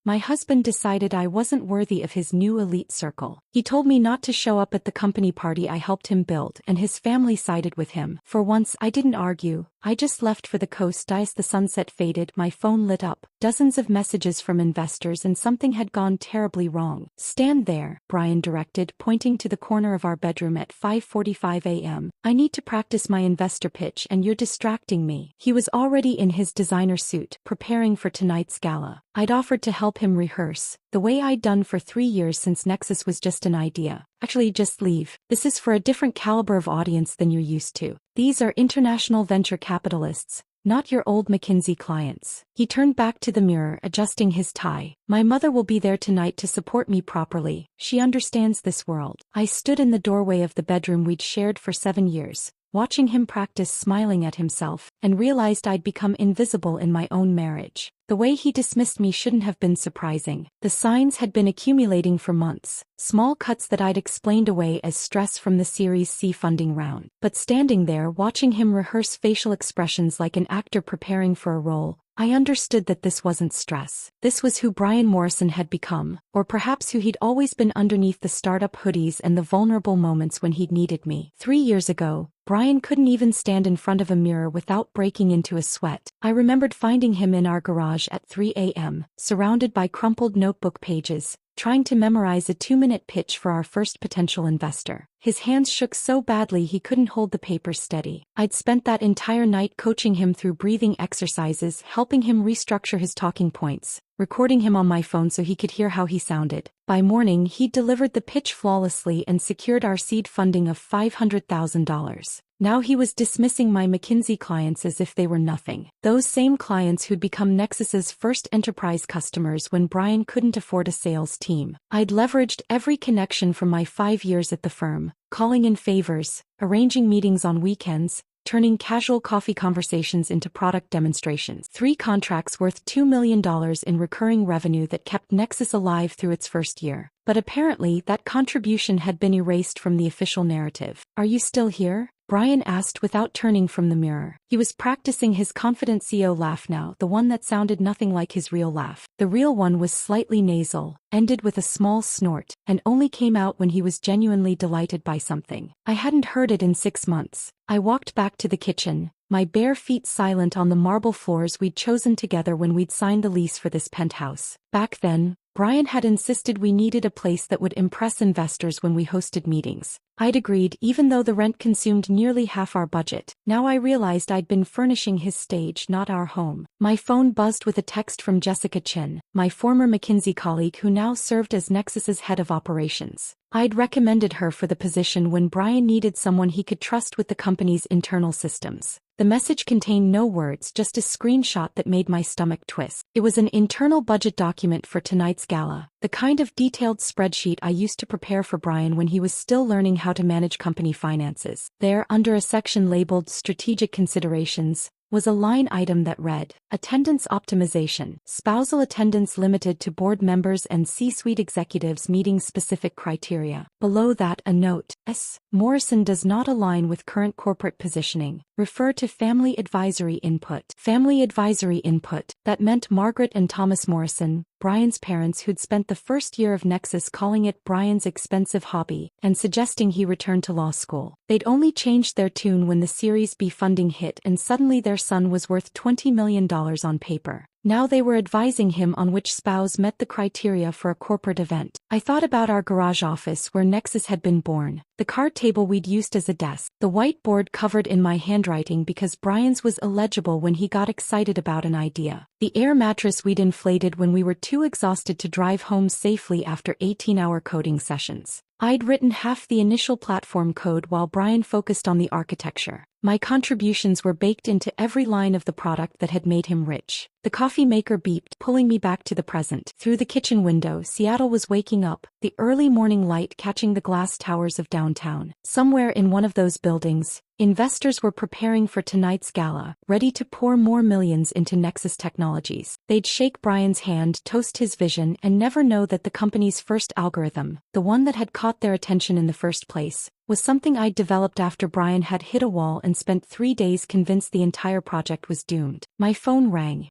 My husband decided I wasn't worthy of his new elite circle. He told me not to show up at the company party I helped him build, and his family sided with him. For once, I didn't argue. I just left for the coast. As the sunset faded, my phone lit up. Dozens of messages from investors, and something had gone terribly wrong. "Stand there," Brian directed, pointing to the corner of our bedroom at 5:45 a.m. "I need to practice my investor pitch and you're distracting me." He was already in his designer suit, preparing for tonight's gala. I'd offered to help him rehearse, the way I'd done for 3 years since Nexus was just an idea. "Actually, just leave. This is for a different caliber of audience than you're used to. These are international venture capitalists, not your old McKinsey clients." He turned back to the mirror, adjusting his tie. "My mother will be there tonight to support me properly. She understands this world." I stood in the doorway of the bedroom we'd shared for 7 years, watching him practice, smiling at himself, and realized I'd become invisible in my own marriage. The way he dismissed me shouldn't have been surprising. The signs had been accumulating for months, small cuts that I'd explained away as stress from the Series C funding round. But standing there watching him rehearse facial expressions like an actor preparing for a role, I understood that this wasn't stress. This was who Brian Morrison had become, or perhaps who he'd always been underneath the startup hoodies and the vulnerable moments when he'd needed me. 3 years ago, Brian couldn't even stand in front of a mirror without breaking into a sweat. I remembered finding him in our garage at 3 a.m., surrounded by crumpled notebook pages, trying to memorize a 2-minute pitch for our first potential investor. His hands shook so badly he couldn't hold the paper steady. I'd spent that entire night coaching him through breathing exercises, helping him restructure his talking points, recording him on my phone so he could hear how he sounded. By morning, he'd delivered the pitch flawlessly and secured our seed funding of $500,000. Now he was dismissing my McKinsey clients as if they were nothing. Those same clients who'd become Nexus's first enterprise customers when Brian couldn't afford a sales team. I'd leveraged every connection from my 5 years at the firm, calling in favors, arranging meetings on weekends, turning casual coffee conversations into product demonstrations. 3 contracts worth $2 million in recurring revenue that kept Nexus alive through its first year. But apparently that contribution had been erased from the official narrative. "Are you still here?" Brian asked without turning from the mirror. He was practicing his confident CEO laugh now, the one that sounded nothing like his real laugh. The real one was slightly nasal, ended with a small snort, and only came out when he was genuinely delighted by something. I hadn't heard it in 6 months. I walked back to the kitchen, my bare feet silent on the marble floors we'd chosen together when we'd signed the lease for this penthouse. Back then, Brian had insisted we needed a place that would impress investors when we hosted meetings. I'd agreed, even though the rent consumed nearly half our budget. Now I realized I'd been furnishing his stage, not our home. My phone buzzed with a text from Jessica Chin, my former McKinsey colleague who now served as Nexus's head of operations. I'd recommended her for the position when Brian needed someone he could trust with the company's internal systems. The message contained no words, just a screenshot that made my stomach twist. It was an internal budget document for tonight's gala, the kind of detailed spreadsheet I used to prepare for Brian when he was still learning how to manage company finances. There, under a section labeled Strategic Considerations, was a line item that read, "Attendance optimization. Spousal attendance limited to board members and C-suite executives meeting specific criteria." Below that, a note, "S. Morrison does not align with current corporate positioning. Refer to family advisory input." Family advisory input. That meant Margaret and Thomas Morrison, Brian's parents, who'd spent the first year of Nexus calling it Brian's expensive hobby and suggesting he return to law school. They'd only changed their tune when the Series B funding hit and suddenly their son was worth $20 million on paper. Now they were advising him on which spouse met the criteria for a corporate event. I thought about our garage office where Nexus had been born, the card table we'd used as a desk, the whiteboard covered in my handwriting because Brian's was illegible when he got excited about an idea, the air mattress we'd inflated when we were too exhausted to drive home safely after 18-hour coding sessions. I'd written half the initial platform code while Brian focused on the architecture. My contributions were baked into every line of the product that had made him rich. The coffee maker beeped, pulling me back to the present. Through the kitchen window, Seattle was waking up, the early morning light catching the glass towers of downtown. Somewhere in one of those buildings, investors were preparing for tonight's gala, ready to pour more millions into Nexus Technologies. They'd shake Brian's hand, toast his vision, and never know that the company's first algorithm, the one that had caught their attention in the first place, was something I'd developed after Brian had hit a wall and spent 3 days convinced the entire project was doomed. My phone rang.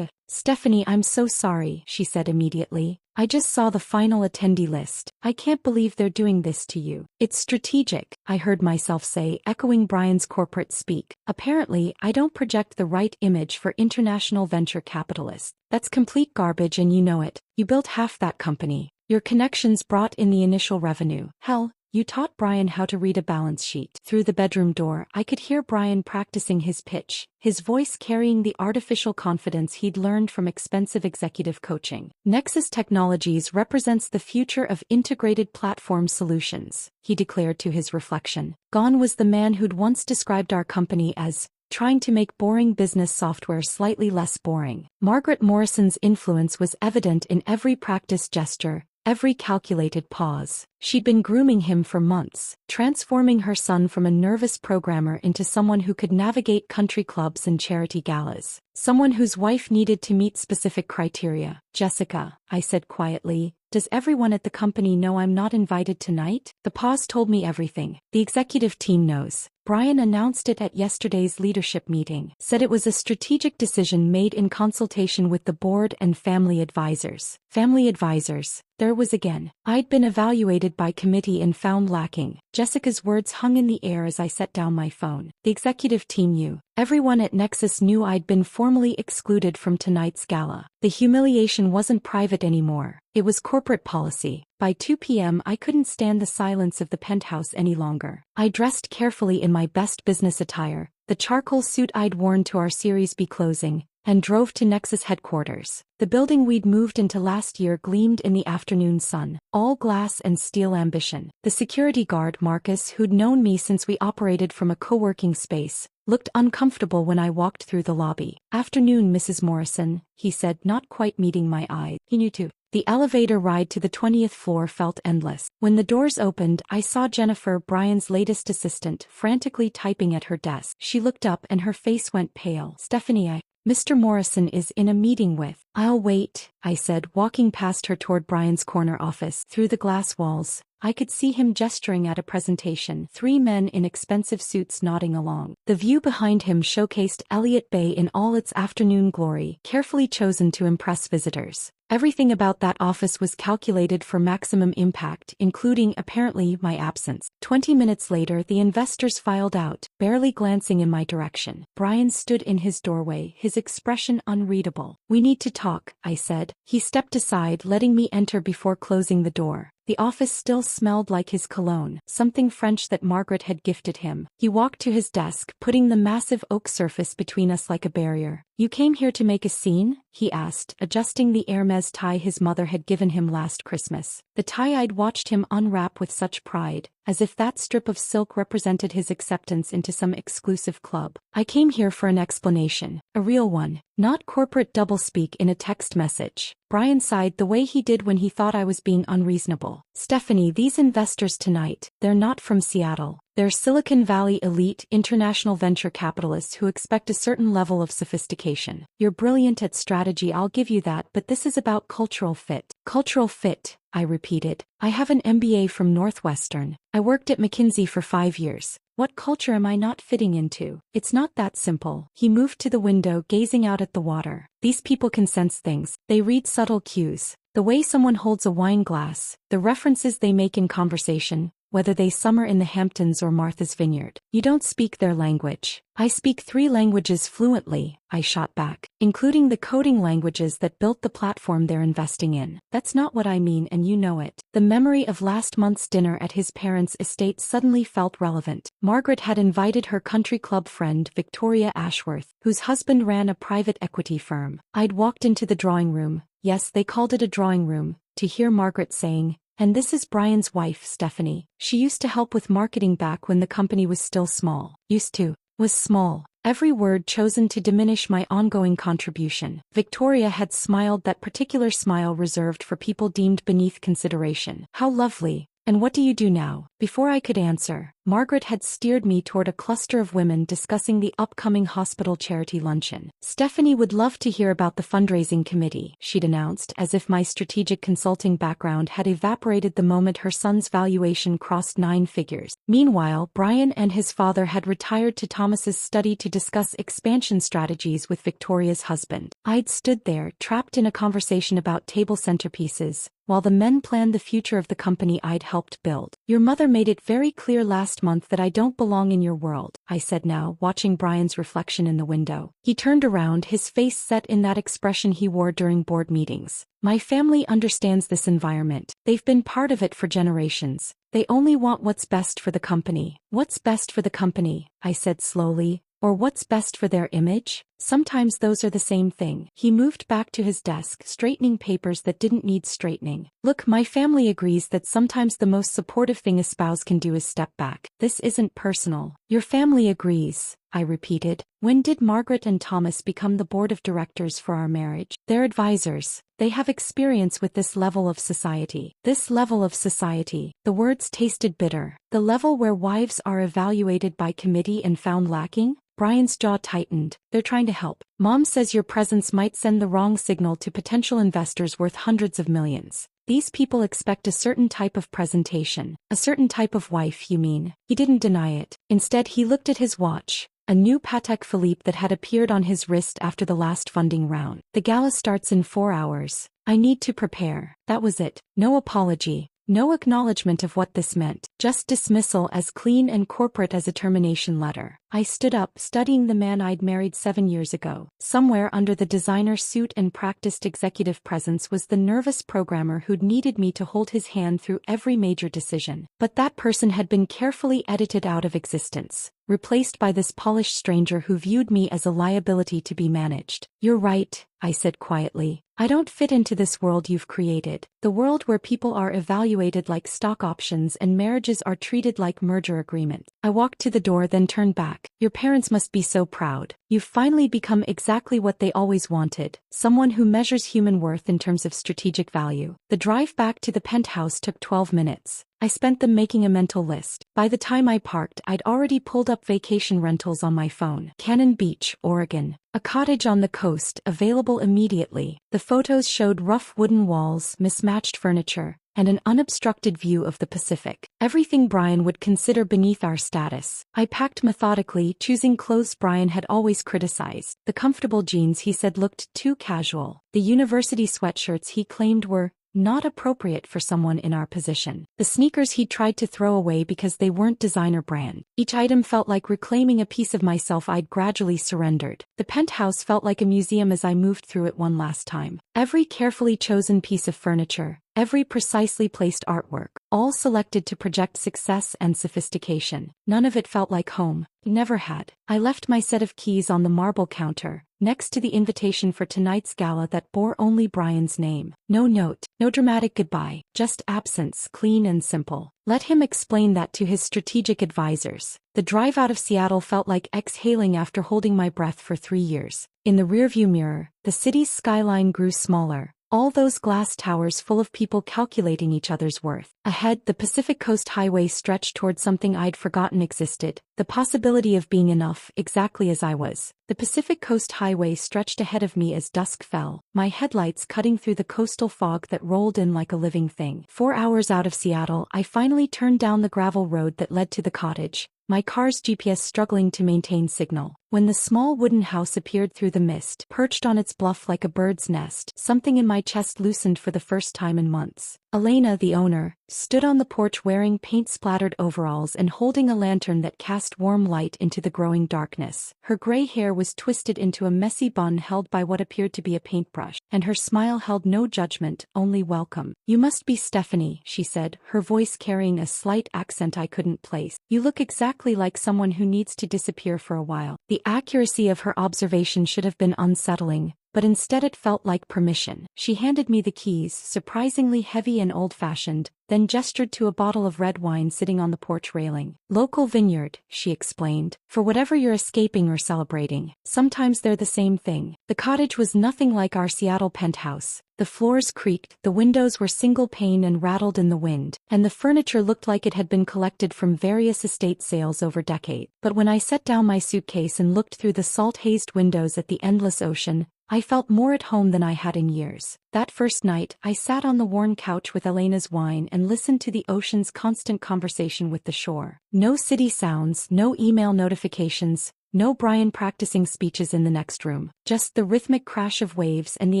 Stephanie, I'm so sorry, she said immediately. I just saw the final attendee list. I can't believe they're doing this to you. It's strategic, I heard myself say, echoing Brian's corporate speak. Apparently, I don't project the right image for international venture capitalists. That's complete garbage and you know it. You built half that company. Your connections brought in the initial revenue. Hell, you taught Brian how to read a balance sheet. Through the bedroom door, I could hear Brian practicing his pitch, his voice carrying the artificial confidence he'd learned from expensive executive coaching. Nexus Technologies represents the future of integrated platform solutions, he declared to his reflection. Gone was the man who'd once described our company as trying to make boring business software slightly less boring. Margaret Morrison's influence was evident in every practice gesture, every calculated pause. She'd been grooming him for months, transforming her son from a nervous programmer into someone who could navigate country clubs and charity galas. Someone whose wife needed to meet specific criteria. Jessica, I said quietly, does everyone at the company know I'm not invited tonight? The pause told me everything. The executive team knows. Brian announced it at yesterday's leadership meeting, said it was a strategic decision made in consultation with the board and family advisors. Family advisors, there was again. I'd been evaluated by committee and found lacking. Jessica's words hung in the air as I set down my phone. The executive team knew. Everyone at Nexus knew I'd been formally excluded from tonight's gala. The humiliation wasn't private anymore. It was corporate policy. By 2 p.m. I couldn't stand the silence of the penthouse any longer. I dressed carefully in my best business attire, the charcoal suit I'd worn to our Series B closing, and drove to Nexus headquarters. The building we'd moved into last year gleamed in the afternoon sun, all glass and steel ambition. The security guard, Marcus, who'd known me since we operated from a co-working space, looked uncomfortable when I walked through the lobby. Afternoon, Mrs. Morrison, he said, not quite meeting my eye. He knew too. The elevator ride to the 20th floor felt endless. When the doors opened, I saw Jennifer, Brian's latest assistant, frantically typing at her desk. She looked up and her face went pale. Stephanie, Mr. Morrison is in a meeting with. I'll wait, I said, walking past her toward Brian's corner office. Through the glass walls, I could see him gesturing at a presentation. 3 men in expensive suits nodding along. The view behind him showcased Elliott Bay in all its afternoon glory, carefully chosen to impress visitors. Everything about that office was calculated for maximum impact, including, apparently, my absence. 20 minutes later, the investors filed out, barely glancing in my direction. Brian stood in his doorway, his expression unreadable. We need to talk, I said. He stepped aside, letting me enter before closing the door. The office still smelled like his cologne, something French that Margaret had gifted him. He walked to his desk, putting the massive oak surface between us like a barrier. You came here to make a scene? He asked, adjusting the Hermes tie his mother had given him last Christmas. The tie I'd watched him unwrap with such pride, as if that strip of silk represented his acceptance into some exclusive club. I came here for an explanation, a real one, not corporate doublespeak in a text message. Brian sighed the way he did when he thought I was being unreasonable. Stephanie, these investors tonight, they're not from Seattle. They're Silicon Valley elite international venture capitalists who expect a certain level of sophistication. You're brilliant at strategy, I'll give you that, but this is about cultural fit. Cultural fit, I repeated. I have an MBA from Northwestern. I worked at McKinsey for 5 years. What culture am I not fitting into? It's not that simple. He moved to the window, gazing out at the water. These people can sense things. They read subtle cues. The way someone holds a wine glass, the references they make in conversation, whether they summer in the Hamptons or Martha's Vineyard. You don't speak their language. I speak 3 languages fluently, I shot back, including the coding languages that built the platform they're investing in. That's not what I mean, and you know it. The memory of last month's dinner at his parents' estate suddenly felt relevant. Margaret had invited her country club friend Victoria Ashworth, whose husband ran a private equity firm. I'd walked into the drawing room, yes, they called it a drawing room, to hear Margaret saying, "And this is Brian's wife, Stephanie. She used to help with marketing back when the company was still small." Used to, was small. Every word chosen to diminish my ongoing contribution. Victoria had smiled, that particular smile reserved for people deemed beneath consideration. "How lovely. And what do you do now?" Before I could answer, Margaret had steered me toward a cluster of women discussing the upcoming hospital charity luncheon. Stephanie would love to hear about the fundraising committee, she'd announced, as if my strategic consulting background had evaporated the moment her son's valuation crossed 9 figures. Meanwhile, Brian and his father had retired to Thomas's study to discuss expansion strategies with Victoria's husband. I'd stood there, trapped in a conversation about table centerpieces, while the men planned the future of the company I'd helped build. Your mother made it very clear last month that I don't belong in your world, I said now, watching Brian's reflection in the window. He turned around, his face set in that expression he wore during board meetings. My family understands this environment. They've been part of it for generations. They only want what's best for the company. What's best for the company, I said slowly. Or what's best for their image? Sometimes those are the same thing. He moved back to his desk, straightening papers that didn't need straightening. Look, my family agrees that sometimes the most supportive thing a spouse can do is step back. This isn't personal. Your family agrees, I repeated. When did Margaret and Thomas become the board of directors for our marriage? They're advisors. They have experience with this level of society. This level of society. The words tasted bitter. The level where wives are evaluated by committee and found lacking? Brian's jaw tightened. They're trying to help. Mom says your presence might send the wrong signal to potential investors worth hundreds of millions. These people expect a certain type of presentation. A certain type of wife, you mean? He didn't deny it. Instead, he looked at his watch. A new Patek Philippe that had appeared on his wrist after the last funding round. The gala starts in 4 hours. I need to prepare. That was it. No apology. No acknowledgement of what this meant, just dismissal as clean and corporate as a termination letter. I stood up, studying the man I'd married 7 years ago. Somewhere under the designer suit and practiced executive presence was the nervous programmer who'd needed me to hold his hand through every major decision. But that person had been carefully edited out of existence, replaced by this polished stranger who viewed me as a liability to be managed. You're right, I said quietly. I don't fit into this world you've created. The world where people are evaluated like stock options and marriages are treated like merger agreements. I walked to the door, then turned back. Your parents must be so proud. You've finally become exactly what they always wanted. Someone who measures human worth in terms of strategic value. The drive back to the penthouse took 12 minutes. I spent them making a mental list. By the time I parked, I'd already pulled up vacation rentals on my phone. Cannon Beach, Oregon. A cottage on the coast, available immediately. The photos showed rough wooden walls, mismatched furniture, and an unobstructed view of the Pacific. Everything Brian would consider beneath our status. I packed methodically, choosing clothes Brian had always criticized. The comfortable jeans he said looked too casual. The university sweatshirts he claimed were not appropriate for someone in our position. The sneakers he tried to throw away because they weren't designer brand. Each item felt like reclaiming a piece of myself I'd gradually surrendered. The penthouse felt like a museum as I moved through it one last time. Every carefully chosen piece of furniture, every precisely placed artwork, all selected to project success and sophistication. None of it felt like home. Never had. I left my set of keys on the marble counter, next to the invitation for tonight's gala that bore only Brian's name. No note, no dramatic goodbye, just absence, clean and simple. Let him explain that to his strategic advisors. The drive out of Seattle felt like exhaling after holding my breath for 3 years. In the rearview mirror, the city's skyline grew smaller. All those glass towers full of people calculating each other's worth. Ahead, the Pacific Coast Highway stretched toward something I'd forgotten existed. The possibility of being enough, exactly as I was. The Pacific Coast Highway stretched ahead of me as dusk fell, my headlights cutting through the coastal fog that rolled in like a living thing. 4 hours out of Seattle, I finally turned down the gravel road that led to the cottage, my car's GPS struggling to maintain signal. When the small wooden house appeared through the mist, perched on its bluff like a bird's nest, something in my chest loosened for the first time in months. Elena, the owner, stood on the porch wearing paint-splattered overalls and holding a lantern that cast warm light into the growing darkness. Her gray hair was twisted into a messy bun held by what appeared to be a paintbrush, and her smile held no judgment, only welcome. "You must be Stephanie," she said, her voice carrying a slight accent I couldn't place. "You look exactly like someone who needs to disappear for a while." The accuracy of her observation should have been unsettling, but instead it felt like permission. She handed me the keys, surprisingly heavy and old-fashioned, then gestured to a bottle of red wine sitting on the porch railing. "Local vineyard," she explained. "For whatever you're escaping or celebrating, sometimes they're the same thing." The cottage was nothing like our Seattle penthouse. The floors creaked, the windows were single-pane and rattled in the wind, and the furniture looked like it had been collected from various estate sales over decades. But when I set down my suitcase and looked through the salt-hazed windows at the endless ocean, I felt more at home than I had in years. That first night, I sat on the worn couch with Elena's wine and listened to the ocean's constant conversation with the shore. No city sounds, no email notifications, no Brian practicing speeches in the next room, just the rhythmic crash of waves and the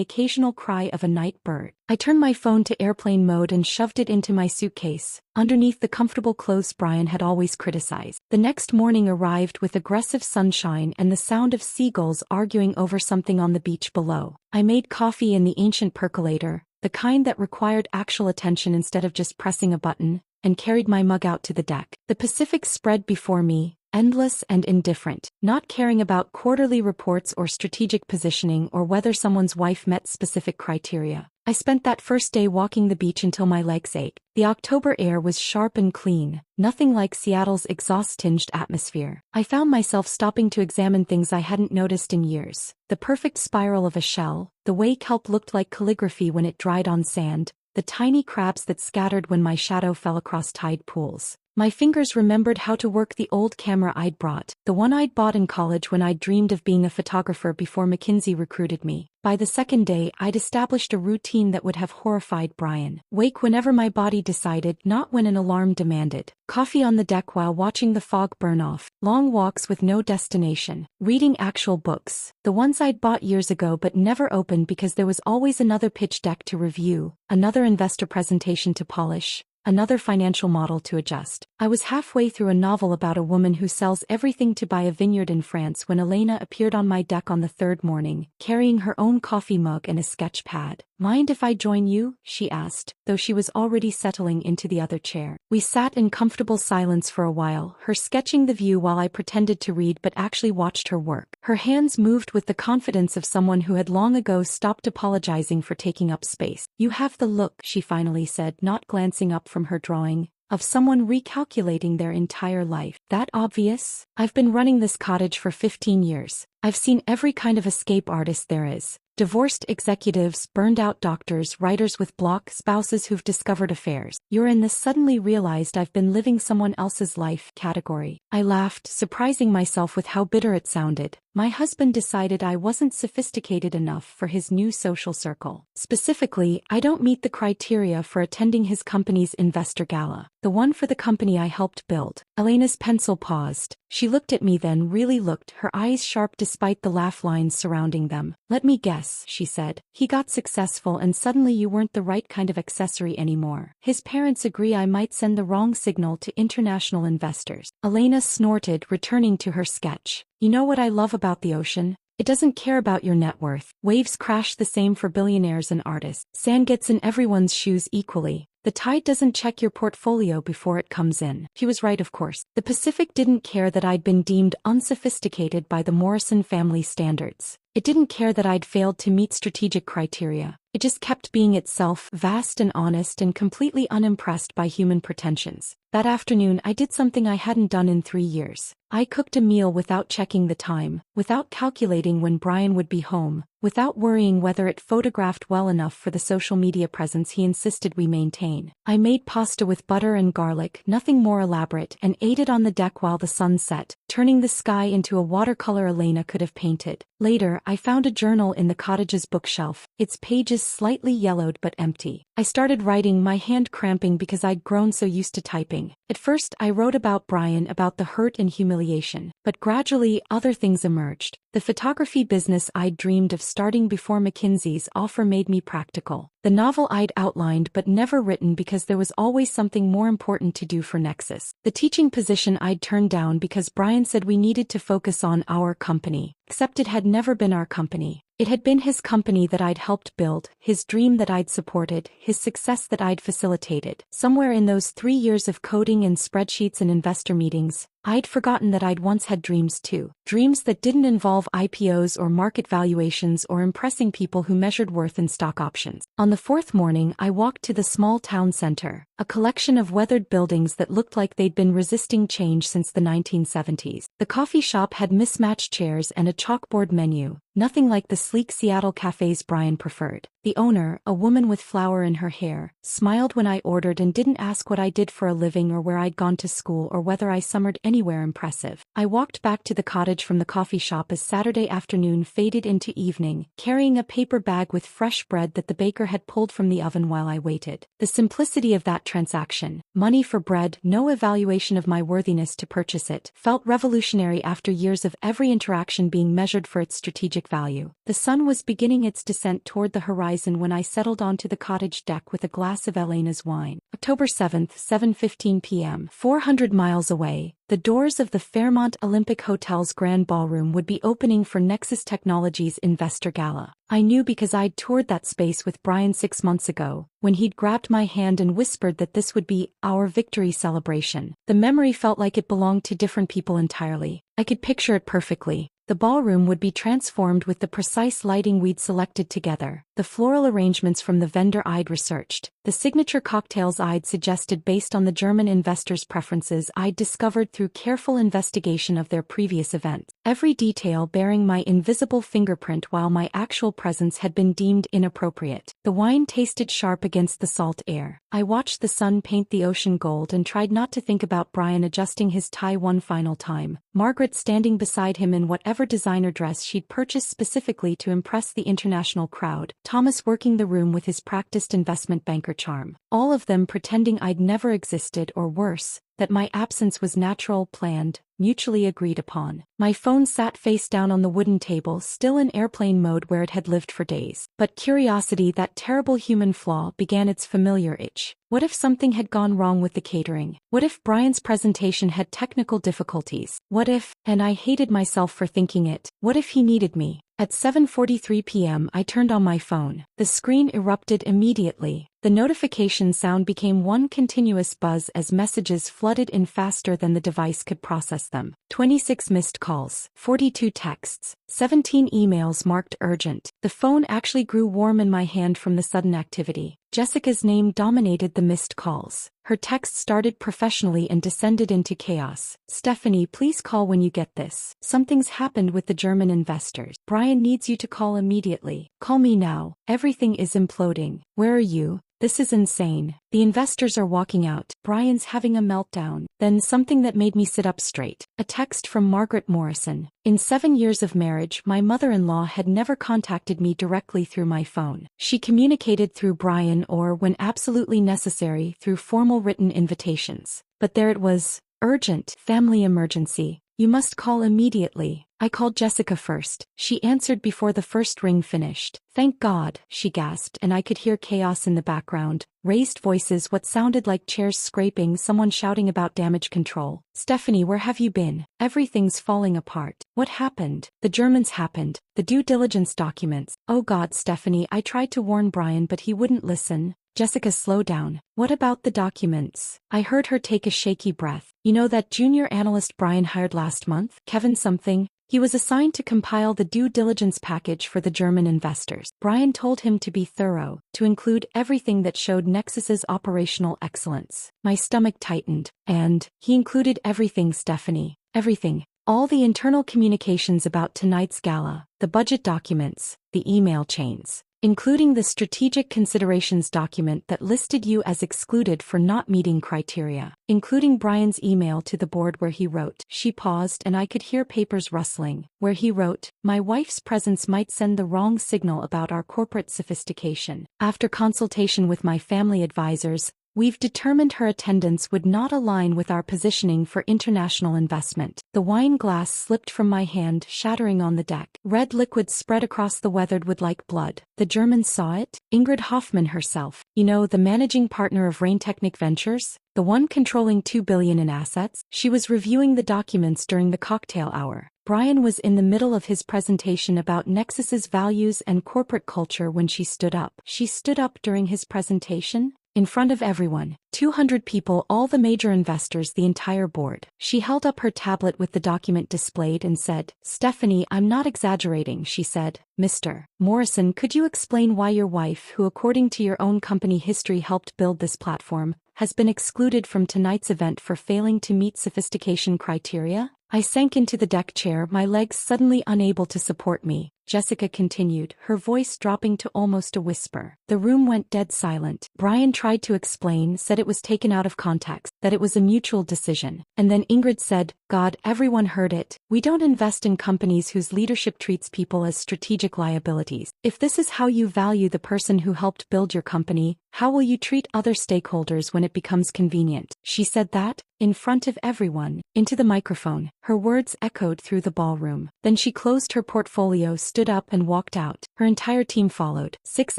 occasional cry of a night bird. I turned my phone to airplane mode and shoved it into my suitcase, underneath the comfortable clothes Brian had always criticized. The next morning arrived with aggressive sunshine and the sound of seagulls arguing over something on the beach below. I made coffee in the ancient percolator, the kind that required actual attention instead of just pressing a button, and carried my mug out to the deck. The Pacific spread before me, endless and indifferent, not caring about quarterly reports or strategic positioning or whether someone's wife met specific criteria. I spent that first day walking the beach until my legs ached. The October air was sharp and clean, nothing like Seattle's exhaust-tinged atmosphere. I found myself stopping to examine things I hadn't noticed in years. The perfect spiral of a shell, the way kelp looked like calligraphy when it dried on sand, the tiny crabs that scattered when my shadow fell across tide pools. My fingers remembered how to work the old camera I'd brought, the one I'd bought in college when I'd dreamed of being a photographer before McKinsey recruited me. By the second day, I'd established a routine that would have horrified Brian. Wake whenever my body decided, not when an alarm demanded. Coffee on the deck while watching the fog burn off. Long walks with no destination. Reading actual books. The ones I'd bought years ago but never opened because there was always another pitch deck to review, another investor presentation to polish, another financial model to adjust. I was halfway through a novel about a woman who sells everything to buy a vineyard in France when Elena appeared on my deck on the third morning, carrying her own coffee mug and a sketch pad. "Mind if I join you?" she asked, though she was already settling into the other chair. We sat in comfortable silence for a while, her sketching the view while I pretended to read but actually watched her work. Her hands moved with the confidence of someone who had long ago stopped apologizing for taking up space. "You have the look," she finally said, not glancing up from her drawing, "of someone recalculating their entire life." "That obvious? I've been running this cottage for 15 years. I've seen every kind of escape artist there is. Divorced executives, burned-out doctors, writers with block, spouses who've discovered affairs. You're in the suddenly realized I've been living someone else's life category." I laughed, surprising myself with how bitter it sounded. My husband decided I wasn't sophisticated enough for his new social circle. Specifically, I don't meet the criteria for attending his company's investor gala. The one for the company I helped build. Elena's pencil paused. She looked at me then really looked, her eyes sharp despite the laugh lines surrounding them. "Let me guess," she said. "He got successful and suddenly you weren't the right kind of accessory anymore. His parents agree I might send the wrong signal to international investors." Elena snorted, returning to her sketch. "You know what I love about the ocean? It doesn't care about your net worth. Waves crash the same for billionaires and artists. Sand gets in everyone's shoes equally. The tide doesn't check your portfolio before it comes in." She was right, of course. The Pacific didn't care that I'd been deemed unsophisticated by the Morrison family standards. It didn't care that I'd failed to meet strategic criteria. It just kept being itself, vast and honest and completely unimpressed by human pretensions. That afternoon I did something I hadn't done in 3 years. I cooked a meal without checking the time, without calculating when Brian would be home, without worrying whether it photographed well enough for the social media presence he insisted we maintain. I made pasta with butter and garlic, nothing more elaborate, and ate it on the deck while the sun set, turning the sky into a watercolor Elena could have painted. Later, I found a journal in the cottage's bookshelf, its pages slightly yellowed but empty. I started writing, my hand cramping because I'd grown so used to typing. At first, I wrote about Brian, about the hurt and humiliation, but gradually, other things emerged. The photography business I'd dreamed of starting before McKinsey's offer made me practical. The novel I'd outlined but never written because there was always something more important to do for Nexus. The teaching position I'd turned down because Brian said we needed to focus on our company, except it had never been our company. It had been his company that I'd helped build, his dream that I'd supported, his success that I'd facilitated. Somewhere in those 3 years of coding and spreadsheets and investor meetings, I'd forgotten that I'd once had dreams too. Dreams that didn't involve IPOs or market valuations or impressing people who measured worth in stock options. On the 4th morning, I walked to the small town center, a collection of weathered buildings that looked like they'd been resisting change since the 1970s. The coffee shop had mismatched chairs and a chalkboard menu, nothing like the sleek Seattle cafes Brian preferred. The owner, a woman with flour in her hair, smiled when I ordered and didn't ask what I did for a living or where I'd gone to school or whether I summered anywhere impressive. I walked back to the cottage from the coffee shop as Saturday afternoon faded into evening, carrying a paper bag with fresh bread that the baker had pulled from the oven while I waited. The simplicity of that transaction, money for bread, no evaluation of my worthiness to purchase it, felt revolutionary after years of every interaction being measured for its strategic value. The sun was beginning its descent toward the horizon when I settled onto the cottage deck with a glass of Elena's wine. October 7th, 7:15 p.m. 400 miles away, the doors of the Fairmont Olympic Hotel's Grand Ballroom would be opening for Nexus Technologies Investor Gala. I knew because I'd toured that space with Brian 6 months ago, when he'd grabbed my hand and whispered that this would be our victory celebration. The memory felt like it belonged to different people entirely. I could picture it perfectly. The ballroom would be transformed with the precise lighting we'd selected together, the floral arrangements from the vendor I'd researched, the signature cocktails I'd suggested based on the German investors' preferences I'd discovered through careful investigation of their previous events. Every detail bearing my invisible fingerprint while my actual presence had been deemed inappropriate. The wine tasted sharp against the salt air. I watched the sun paint the ocean gold and tried not to think about Brian adjusting his tie one final time, Margaret standing beside him in whatever designer dress she'd purchased specifically to impress the international crowd, Thomas working the room with his practiced investment banker charm. All of them pretending I'd never existed, or worse, that my absence was natural, planned, mutually agreed upon. My phone sat face down on the wooden table, still in airplane mode where it had lived for days. But curiosity, that terrible human flaw, began its familiar itch. What if something had gone wrong with the catering? What if Brian's presentation had technical difficulties? What if, and I hated myself for thinking it, what if he needed me? At 7:43 p.m. I turned on my phone. The screen erupted immediately. The notification sound became one continuous buzz as messages flooded in faster than the device could process them. 26 missed calls, 42 texts, 17 emails marked urgent. The phone actually grew warm in my hand from the sudden activity. Jessica's name dominated the missed calls. Her text started professionally and descended into chaos. Stephanie, please call when you get this. Something's happened with the German investors. Brian needs you to call immediately. Call me now. Everything is imploding. Where are you? This is insane. The investors are walking out. Brian's having a meltdown. Then something that made me sit up straight. A text from Margaret Morrison. In 7 years of marriage, my mother-in-law had never contacted me directly through my phone. She communicated through Brian or, when absolutely necessary, through formal written invitations. But there it was. Urgent. Family emergency. You must call immediately. I called Jessica first. She answered before the first ring finished. Thank God, she gasped, and I could hear chaos in the background. Raised voices, what sounded like chairs scraping, someone shouting about damage control. Stephanie, where have you been? Everything's falling apart. What happened? The Germans happened. The due diligence documents. Oh God, Stephanie, I tried to warn Brian but he wouldn't listen. Jessica, slow down. What about the documents? I heard her take a shaky breath. You know that junior analyst Brian hired last month? Kevin something? He was assigned to compile the due diligence package for the German investors. Brian told him to be thorough, to include everything that showed Nexus's operational excellence. My stomach tightened. And he included everything, Stephanie. Everything. All the internal communications about tonight's gala, the budget documents, the email chains, including the strategic considerations document that listed you as excluded for not meeting criteria, including Brian's email to the board where he wrote, she paused and I could hear papers rustling, where he wrote, my wife's presence might send the wrong signal about our corporate sophistication. After consultation with my family advisors, We've determined her attendance would not align with our positioning for international investment. The wine glass slipped from my hand, shattering on the deck. Red liquid spread across the weathered wood like blood. The Germans saw it? Ingrid Hoffman herself. You know, the managing partner of Rain Technic Ventures? The one controlling $2 billion in assets? She was reviewing the documents during the cocktail hour. Brian was in the middle of his presentation about Nexus's values and corporate culture when she stood up. She stood up during his presentation? In front of everyone, 200 people, all the major investors, the entire board. She held up her tablet with the document displayed and said, "Stephanie, I'm not exaggerating," she said. "Mr. Morrison, could you explain why your wife, who according to your own company history helped build this platform, has been excluded from tonight's event for failing to meet sophistication criteria?" I sank into the deck chair, my legs suddenly unable to support me. Jessica continued, her voice dropping to almost a whisper. The room went dead silent. Brian tried to explain, said it was taken out of context, that it was a mutual decision. And then Ingrid said, "God, everyone heard it. We don't invest in companies whose leadership treats people as strategic liabilities. If this is how you value the person who helped build your company, how will you treat other stakeholders when it becomes convenient?" She said that, in front of everyone, into the microphone. Her words echoed through the ballroom. Then she closed her portfolio, stood up and walked out. Her entire team followed. 6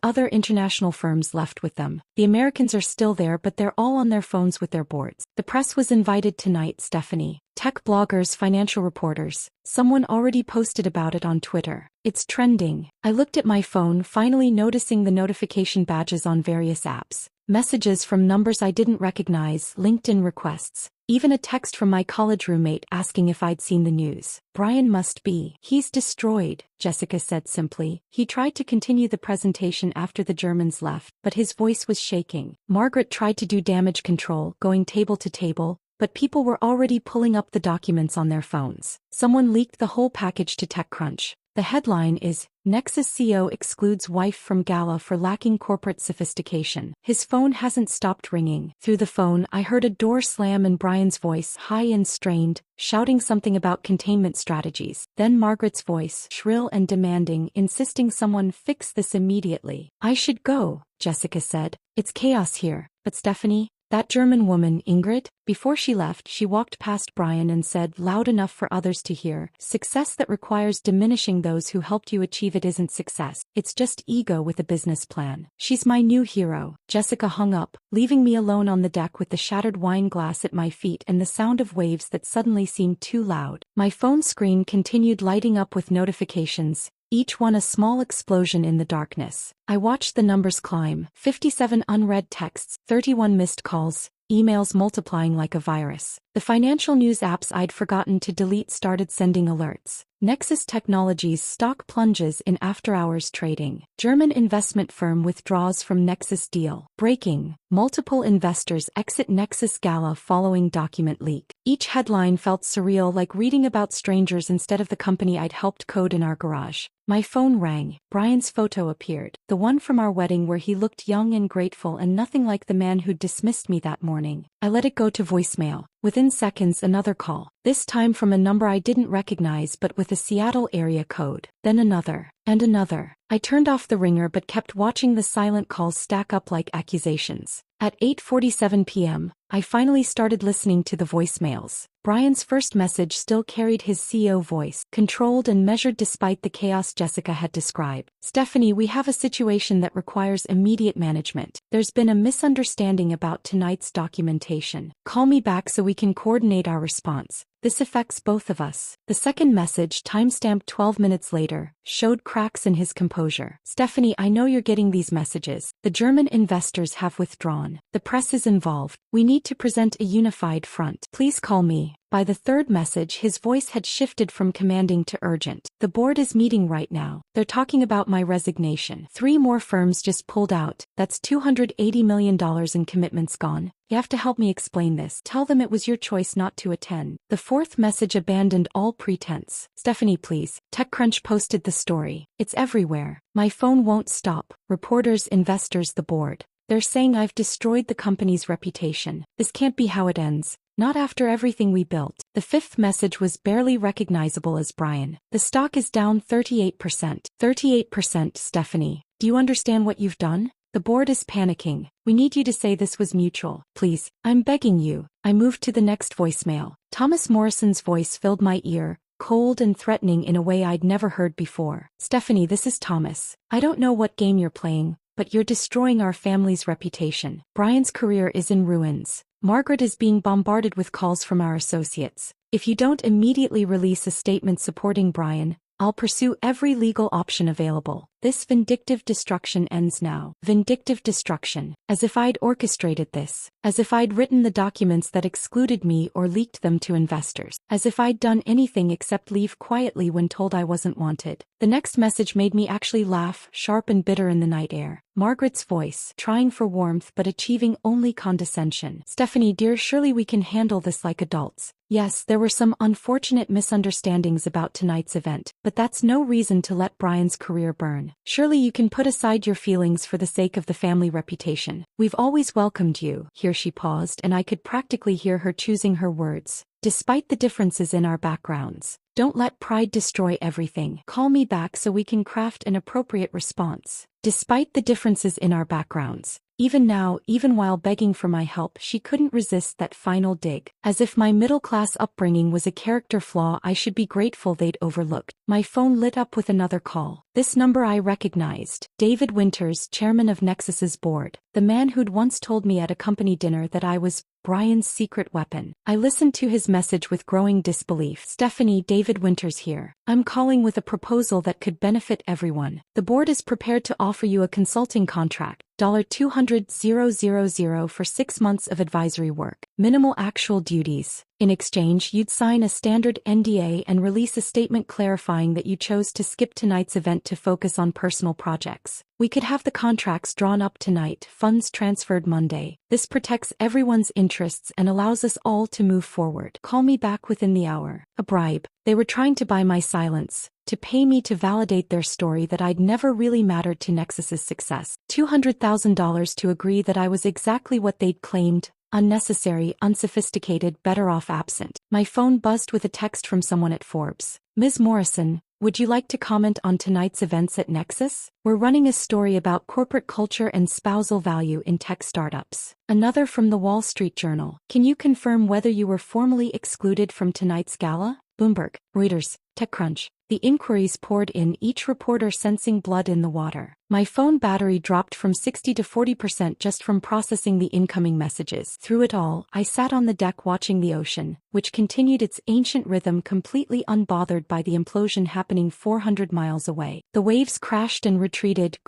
other international firms left with them. The Americans are still there, but they're all on their phones with their boards. The press was invited tonight, Stephanie. Tech bloggers, financial reporters. Someone already posted about it on Twitter. It's trending. I looked at my phone, finally noticing the notification badges on various apps. Messages from numbers I didn't recognize, LinkedIn requests. Even a text from my college roommate asking if I'd seen the news. Brian must be. He's destroyed, Jessica said simply. He tried to continue the presentation after the Germans left, but his voice was shaking. Margaret tried to do damage control, going table to table, but people were already pulling up the documents on their phones. Someone leaked the whole package to TechCrunch. The headline is, Nexus CEO excludes wife from gala for lacking corporate sophistication. His phone hasn't stopped ringing. Through the phone, I heard a door slam and Brian's voice, high and strained, shouting something about containment strategies. Then Margaret's voice, shrill and demanding, insisting someone fix this immediately. "I should go," Jessica said. "It's chaos here." "But Stephanie, that German woman, Ingrid?" Before she left, she walked past Brian and said, loud enough for others to hear, "Success that requires diminishing those who helped you achieve it isn't success. It's just ego with a business plan." She's my new hero. Jessica hung up, leaving me alone on the deck with the shattered wine glass at my feet and the sound of waves that suddenly seemed too loud. My phone screen continued lighting up with notifications, each one a small explosion in the darkness. I watched the numbers climb, 57 unread texts, 31 missed calls, emails multiplying like a virus. The financial news apps I'd forgotten to delete started sending alerts. Nexus Technologies stock plunges in after-hours trading. German investment firm withdraws from Nexus deal. Breaking. Multiple investors exit Nexus gala following document leak. Each headline felt surreal, like reading about strangers instead of the company I'd helped code in our garage. My phone rang. Brian's photo appeared. The one from our wedding where he looked young and grateful and nothing like the man who'd dismissed me that morning. I let it go to voicemail. Within seconds, another call. This time from a number I didn't recognize but with a Seattle area code. Then another. And another. I turned off the ringer but kept watching the silent calls stack up like accusations. At 8:47 p.m., I finally started listening to the voicemails. Brian's first message still carried his CEO voice, controlled and measured despite the chaos Jessica had described. "Stephanie, we have a situation that requires immediate management. There's been a misunderstanding about tonight's documentation. Call me back so we can coordinate our response. This affects both of us." The second message, timestamped 12 minutes later, showed cracks in his composure. "Stephanie, I know you're getting these messages. The German investors have withdrawn. The press is involved. We need to present a unified front. Please call me." By the third message, his voice had shifted from commanding to urgent. "The board is meeting right now. They're talking about my resignation. 3 more firms just pulled out. That's $280 million in commitments gone. You have to help me explain this. Tell them it was your choice not to attend." The fourth message abandoned all pretense. "Stephanie, please. TechCrunch posted the story. It's everywhere. My phone won't stop. Reporters, investors, the board. They're saying I've destroyed the company's reputation. This can't be how it ends. Not after everything we built." The fifth message was barely recognizable as Brian. "The stock is down 38%. 38%, Stephanie. Do you understand what you've done? The board is panicking. We need you to say this was mutual. Please, I'm begging you. I moved to the next voicemail. Thomas Morrison's voice filled my ear, cold and threatening in a way I'd never heard before. Stephanie, this is Thomas. I don't know what game you're playing, but you're destroying our family's reputation. Brian's career is in ruins. Margaret is being bombarded with calls from our associates. If you don't immediately release a statement supporting Brian, I'll pursue every legal option available. This vindictive destruction ends now. Vindictive destruction. As if I'd orchestrated this. As if I'd written the documents that excluded me or leaked them to investors. As if I'd done anything except leave quietly when told I wasn't wanted. The next message made me actually laugh, sharp and bitter in the night air. Margaret's voice, trying for warmth but achieving only condescension. Stephanie dear, surely we can handle this like adults. Yes, there were some unfortunate misunderstandings about tonight's event, but that's no reason to let Brian's career burn. Surely you can put aside your feelings for the sake of the family reputation. We've always welcomed you. Here she paused, and I could practically hear her choosing her words. Despite the differences in our backgrounds. Don't let pride destroy everything. Call me back so we can craft an appropriate response. Despite the differences in our backgrounds. Even now, even while begging for my help, she couldn't resist that final dig. As if my middle-class upbringing was a character flaw I should be grateful they'd overlooked. My phone lit up with another call. This number I recognized. David Winters, chairman of Nexus's board. The man who'd once told me at a company dinner that I was Brian's secret weapon. I listened to his message with growing disbelief. Stephanie, David Winters here. I'm calling with a proposal that could benefit everyone. The board is prepared to offer you a consulting contract. $200,000 for 6 months of advisory work. Minimal actual duties. In exchange, you'd sign a standard NDA and release a statement clarifying that you chose to skip tonight's event to focus on personal projects. We could have the contracts drawn up tonight, funds transferred Monday. This protects everyone's interests and allows us all to move forward. Call me back within the hour. A bribe. They were trying to buy my silence, to pay me to validate their story that I'd never really mattered to Nexus's success. $200,000 to agree that I was exactly what they'd claimed. Unnecessary, unsophisticated, better off absent. My phone buzzed with a text from someone at Forbes. Ms. Morrison, would you like to comment on tonight's events at Nexus? We're running a story about corporate culture and spousal value in tech startups. Another from the Wall Street Journal. Can you confirm whether you were formally excluded from tonight's gala? Bloomberg, Reuters, TechCrunch. The inquiries poured in, each reporter sensing blood in the water. My phone battery dropped from 60 to 40% just from processing the incoming messages. Through it all, I sat on the deck watching the ocean, which continued its ancient rhythm completely unbothered by the implosion happening 400 miles away. The waves crashed and retreated,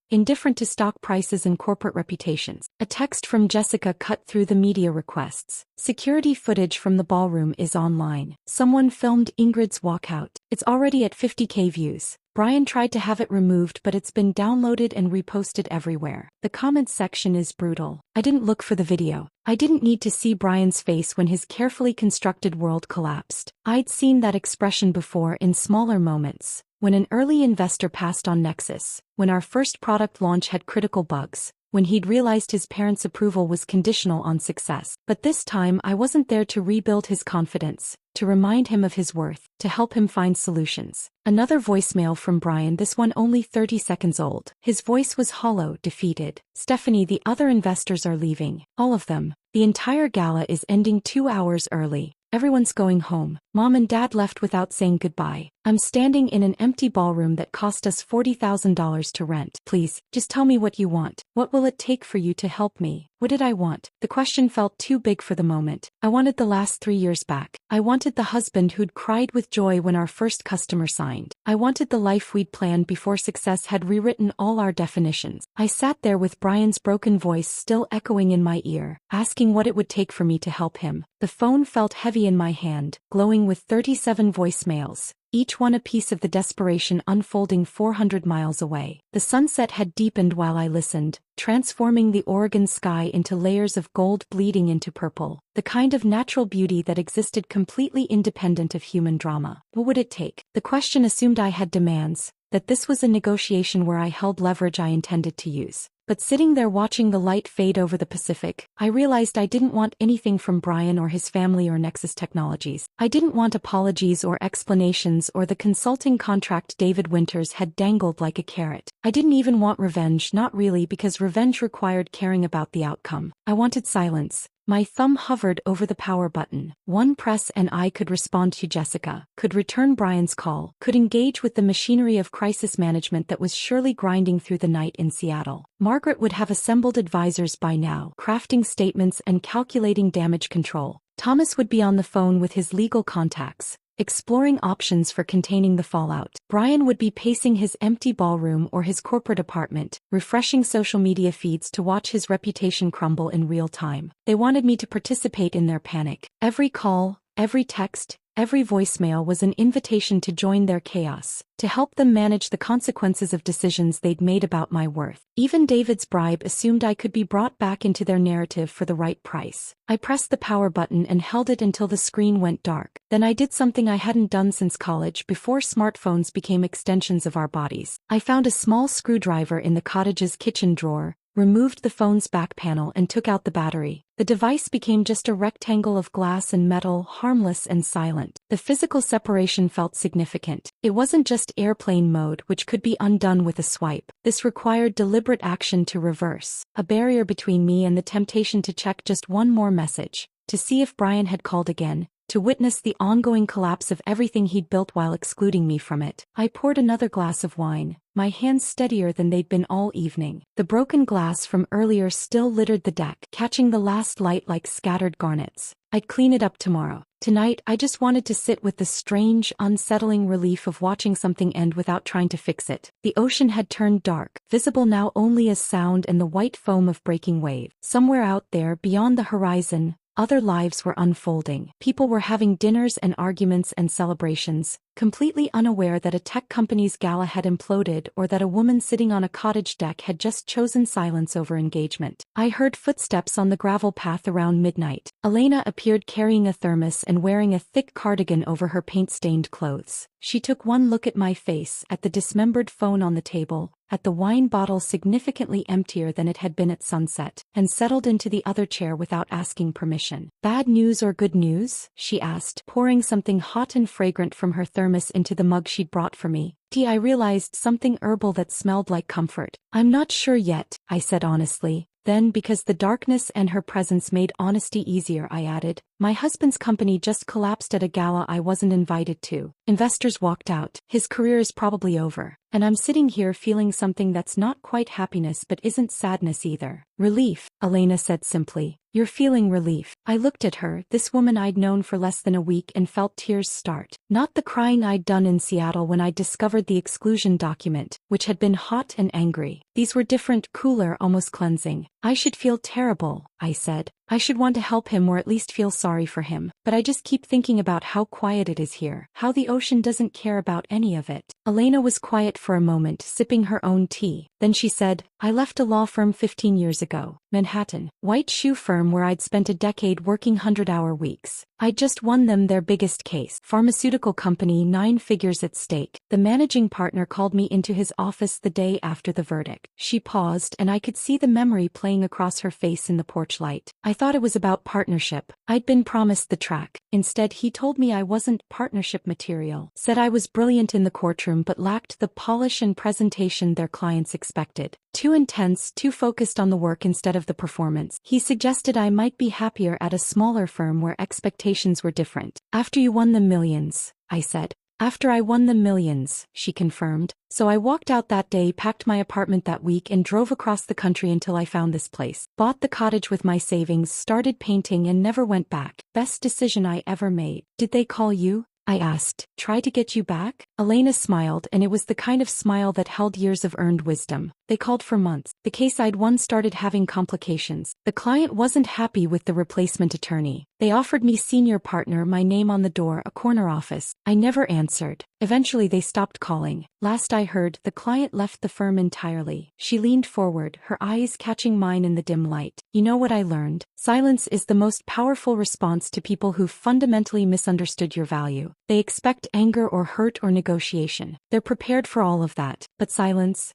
indifferent to stock prices and corporate reputations. A text from Jessica cut through the media requests. Security footage from the ballroom is online. Someone filmed Ingrid's walkout. It's already at 50K views. Brian tried to have it removed, but it's been downloaded and reposted everywhere. The comments section is brutal. I didn't look for the video. I didn't need to see Brian's face when his carefully constructed world collapsed. I'd seen that expression before in smaller moments. When an early investor passed on Nexus, when our first product launch had critical bugs, when he'd realized his parents' approval was conditional on success. But this time I wasn't there to rebuild his confidence, to remind him of his worth, to help him find solutions. Another voicemail from Brian, this one only 30 seconds old. His voice was hollow, defeated. Stephanie, the other investors are leaving. All of them. The entire gala is ending 2 hours early. Everyone's going home. Mom and Dad left without saying goodbye. I'm standing in an empty ballroom that cost us $40,000 to rent. Please, just tell me what you want. What will it take for you to help me? What did I want? The question felt too big for the moment. I wanted the last 3 years back. I wanted the husband who'd cried with joy when our first customer signed. I wanted the life we'd planned before success had rewritten all our definitions. I sat there with Brian's broken voice still echoing in my ear, asking what it would take for me to help him. The phone felt heavy in my hand, glowing with 37 voicemails, each one a piece of the desperation unfolding 400 miles away. The sunset had deepened while I listened, transforming the Oregon sky into layers of gold bleeding into purple, the kind of natural beauty that existed completely independent of human drama. What would it take? The question assumed I had demands, that this was a negotiation where I held leverage I intended to use. But sitting there watching the light fade over the Pacific, I realized I didn't want anything from Brian or his family or Nexus Technologies. I didn't want apologies or explanations or the consulting contract David Winters had dangled like a carrot. I didn't even want revenge, not really, because revenge required caring about the outcome. I wanted silence. My thumb hovered over the power button. One press and I could respond to Jessica, could return Brian's call, could engage with the machinery of crisis management that was surely grinding through the night in Seattle. Margaret would have assembled advisors by now, crafting statements and calculating damage control. Thomas would be on the phone with his legal contacts, exploring options for containing the fallout. Brian would be pacing his empty ballroom or his corporate apartment, refreshing social media feeds to watch his reputation crumble in real time. They wanted me to participate in their panic. Every call, every text, every voicemail was an invitation to join their chaos, to help them manage the consequences of decisions they'd made about my worth. Even David's bribe assumed I could be brought back into their narrative for the right price. I pressed the power button and held it until the screen went dark. Then I did something I hadn't done since college, before smartphones became extensions of our bodies. I found a small screwdriver in the cottage's kitchen drawer, removed the phone's back panel and took out the battery. The device became just a rectangle of glass and metal, harmless and silent. The physical separation felt significant. It wasn't just airplane mode, which could be undone with a swipe. This required deliberate action to reverse, a barrier between me and the temptation to check just one more message, to see if Brian had called again, to witness the ongoing collapse of everything he'd built while excluding me from it. I poured another glass of wine, my hands steadier than they'd been all evening. The broken glass from earlier still littered the deck, catching the last light like scattered garnets. I'd clean it up tomorrow. Tonight, I just wanted to sit with the strange, unsettling relief of watching something end without trying to fix it. The ocean had turned dark, visible now only as sound and the white foam of breaking wave. Somewhere out there, beyond the horizon, other lives were unfolding. People were having dinners and arguments and celebrations, completely unaware that a tech company's gala had imploded or that a woman sitting on a cottage deck had just chosen silence over engagement. I heard footsteps on the gravel path around midnight. Elena appeared carrying a thermos and wearing a thick cardigan over her paint-stained clothes. She took one look at my face, at the dismembered phone on the table, at the wine bottle significantly emptier than it had been at sunset, and settled into the other chair without asking permission. "Bad news or good news?" she asked, pouring something hot and fragrant from her thermos into the mug she'd brought for me. I realized something herbal that smelled like comfort. "I'm not sure yet," I said honestly. Then, because the darkness and her presence made honesty easier, I added, "My husband's company just collapsed at a gala I wasn't invited to. Investors walked out. His career is probably over. And I'm sitting here feeling something that's not quite happiness but isn't sadness either." "Relief," Elena said simply. "You're feeling relief." I looked at her, this woman I'd known for less than a week, and felt tears start. Not the crying I'd done in Seattle when I discovered the exclusion document, which had been hot and angry. These were different, cooler, almost cleansing. "I should feel terrible," I said. "I should want to help him or at least feel sorry for him. But I just keep thinking about how quiet it is here, how the ocean doesn't care about any of it." Elena was quiet for a moment, sipping her own tea. Then she said, "I left a law firm 15 years ago, Manhattan, white shoe firm where I'd spent a decade working 100-hour weeks. I'd just won them their biggest case, pharmaceutical company, 9 figures at stake. The managing partner called me into his office the day after the verdict." She paused, and I could see the memory playing across her face in the porch light. "I thought it was about partnership. I'd been promised the track. Instead, he told me I wasn't partnership material. Said I was brilliant in the courtroom but lacked the polish and presentation their clients expected. Too intense, too focused on the work instead of the performance. He suggested I might be happier at a smaller firm where expectations were different." "After you won them millions," I said. "After I won them millions," she confirmed. "So I walked out that day, packed my apartment that week, and drove across the country until I found this place. Bought the cottage with my savings, started painting, and never went back. Best decision I ever made." "Did they call you?" I asked. "Try to get you back?" Elena smiled, and it was the kind of smile that held years of earned wisdom. "They called for months. The case I'd won started having complications. The client wasn't happy with the replacement attorney. They offered me senior partner, my name on the door, a corner office. I never answered. Eventually they stopped calling. Last I heard, the client left the firm entirely." She leaned forward, her eyes catching mine in the dim light. "You know what I learned? Silence is the most powerful response to people who've fundamentally misunderstood your value. They expect anger or hurt or negotiation. They're prepared for all of that. But silence